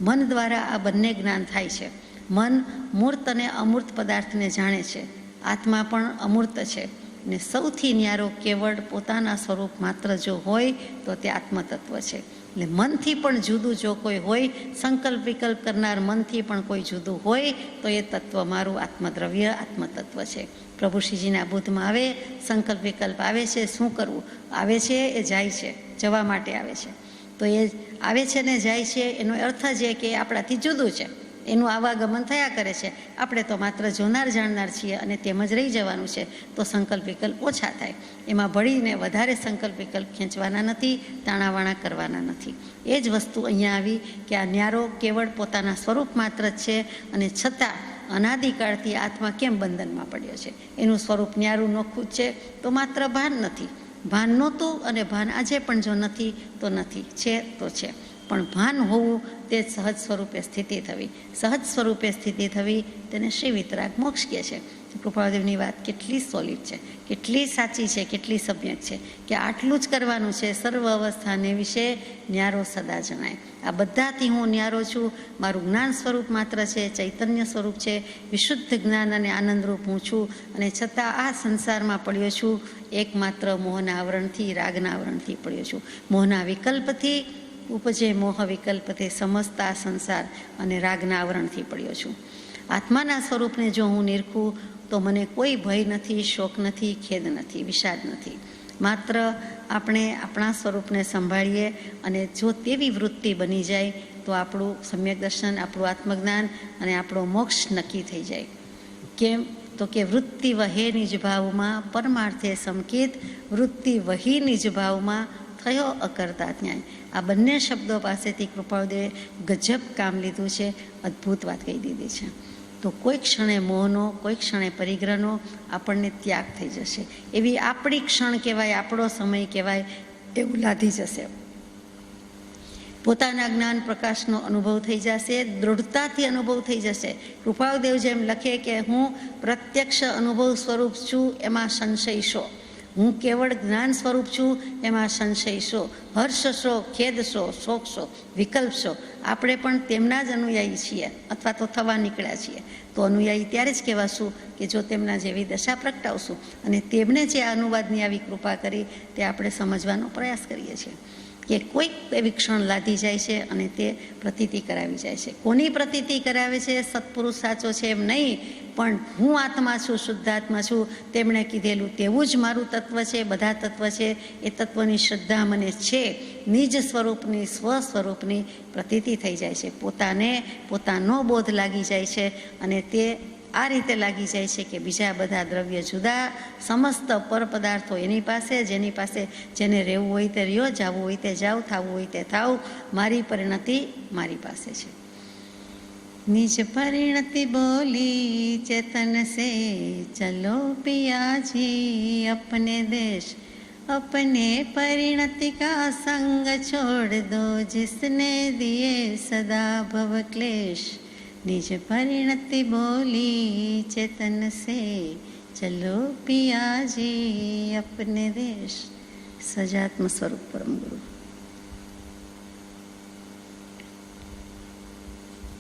મન દ્વારા આ બંને જ્ઞાન થાય છે. મન મૂર્ત અને અમૂર્ત પદાર્થને જાણે છે. આત્મા પણ અમૂર્ત છે ને સૌથી ન્યારો કેવળ પોતાના સ્વરૂપ માત્ર જો હોય તો તે આત્મતત્વ છે. એટલે મનથી પણ જુદું જો કોઈ હોય, સંકલ્પ વિકલ્પ કરનાર મનથી પણ કોઈ જુદું હોય તો એ તત્વ મારું આત્મદ્રવ્ય, આત્મતત્વ છે. પ્રભુ શ્રીજીના બુદ્ધમાં આવે, સંકલ્પ વિકલ્પ આવે છે, શું કરવું? આવે છે એ જાય છે, જવા માટે આવે છે. તો એ આવે છે ને જાય છે એનો અર્થ છે કે આપણાથી જુદું છે, એનું આવાગમન થયા કરે છે. આપણે તો માત્ર જોનાર જાણનાર છીએ અને તેમ જ રહી જવાનું છે. તો સંકલ્પ વિકલ્પ ઓછા થાય, એમાં ભળીને વધારે સંકલ્પ વિકલ્પ ખેંચવાના નથી, તાણાવાણા કરવાના નથી. એ જ વસ્તુ અહીંયા આવી કે આ ન્યારો કેવળ પોતાના સ્વરૂપ માત્ર જ છે, અને છતાં અનાદિકાળથી આત્મા કેમ બંધનમાં પડ્યો છે? એનું સ્વરૂપ ન્યારું નોખું જ છે. તો માત્ર ભાન નથી, ભાન નહોતું અને ભાન આજે પણ જો નથી તો નથી, છે તો છે. પણ ભાન હોવું તે સહજ સ્વરૂપે સ્થિતિ થવી. સહજ સ્વરૂપે સ્થિતિ થવી તેને શ્રી વિતરાગ મોક્ષ કહે છે. કૃપાળદેવની વાત કેટલી સોલિડ છે, કેટલી સાચી છે, કેટલી સમ્યક છે કે આટલું જ કરવાનું છે. સર્વ અવસ્થાને વિશે ન્યારો સદા જણાય. આ બધાથી હું ન્યારો છું, મારું જ્ઞાન સ્વરૂપ માત્ર છે, ચૈતન્ય સ્વરૂપ છે, વિશુદ્ધ જ્ઞાન અને આનંદરૂપ હું છું, અને છતાં આ સંસારમાં પડ્યો છું એકમાત્ર મોહના આવરણથી, રાગના આવરણથી પડ્યો છું. મોહના વિકલ્પથી ઉપજે મોહ વિકલ્પથી સમસ્ત આ સંસાર અને રાગના આવરણથી પડ્યો છું. આત્માના સ્વરૂપને જો હું નિરખું તો મને કોઈ ભય નથી, શોક નથી, ખેદ નથી, વિષાદ નથી. માત્ર આપણે આપણા સ્વરૂપને સંભાળીએ અને જો તેવી વૃત્તિ બની જાય તો આપણું સમ્યક દર્શન, આપણું આત્મજ્ઞાન અને આપણો મોક્ષ નક્કી થઈ જાય. કેમ? તો કે વૃત્તિ વહે નિજ ભાવમાં પરમાર્થે સંકેત, વૃત્તિ વહી નિજ ભાવમાં થયો અકર્તા ન્યાય. આ બંને શબ્દો પાસેથી કૃપાળુદેવે ગજબ કામ લીધું છે, અદ્ભુત વાત કહી દીધી છે. તો કોઈ ક્ષણે મોહનો, કોઈ ક્ષણે પરિગ્રહનો આપણને ત્યાગ થઈ જશે. એવી આપણી ક્ષણ કહેવાય, આપણો સમય કહેવાય, એવું લાધી જશે. પોતાના જ્ઞાન પ્રકાશનો અનુભવ થઈ જશે, દૃઢતાથી અનુભવ થઈ જશે. કૃપાળુદેવ જેમ લખે કે હું પ્રત્યક્ષ અનુભવ સ્વરૂપ છું, એમાં સંશય શો? હું કેવળ જ્ઞાન સ્વરૂપ છું, એમાં સંશય શો? હર્ષ શો, ખેદ શો, શોક શો, વિકલ્પ શો? આપણે પણ તેમના જ અનુયાયી છીએ, અથવા તો થવા નીકળ્યા છીએ. તો અનુયાયી ત્યારે જ કહેવાશું કે જો તેમના જેવી દશા પ્રગટાવશું. અને તેમને જે અનુવાદની આવી કૃપા કરી તે આપણે સમજવાનો પ્રયાસ કરીએ છીએ કે કોઈક એવી ક્ષણ લાદી જાય છે અને તે પ્રતીતિ કરાવી જાય છે. કોની પ્રતીતિ કરાવે છે? સત્પુરુષ સાચો છે એમ નહીં, પણ હું આત્મા છું, શુદ્ધાત્મા છું, તેમણે કીધેલું તેવું જ મારું તત્વ છે, બધા તત્વ છે, એ તત્વની શ્રદ્ધા મને છે. નિજ સ્વરૂપની, સ્વ સ્વરૂપની પ્રતીતિ થઈ જાય છે. પોતાનો બોધ લાગી જાય છે અને તે આ રીતે લાગી જાય છે કે બીજા બધા દ્રવ્ય જુદા, સમસ્ત પર પદાર્થો એની પાસે, જેની પાસે જેને રહેવું હોય તે રહ્યો, જવું હોય તે જાવ, થવું હોય તે થાવ, મારી પરિણતિ મારી પાસે છે. નિજ પરિણતિ બોલી ચેતન સે ચલો પિયાજી अपने देश, अपने परिणति का संग छोड़ दो, जिसने दिए सदा भव क्लेश. निज परिणति बोली चेतन से चलो पियाजी अपने देश. સજાત્મ સ્વરૂપ પરમ ગુરુ.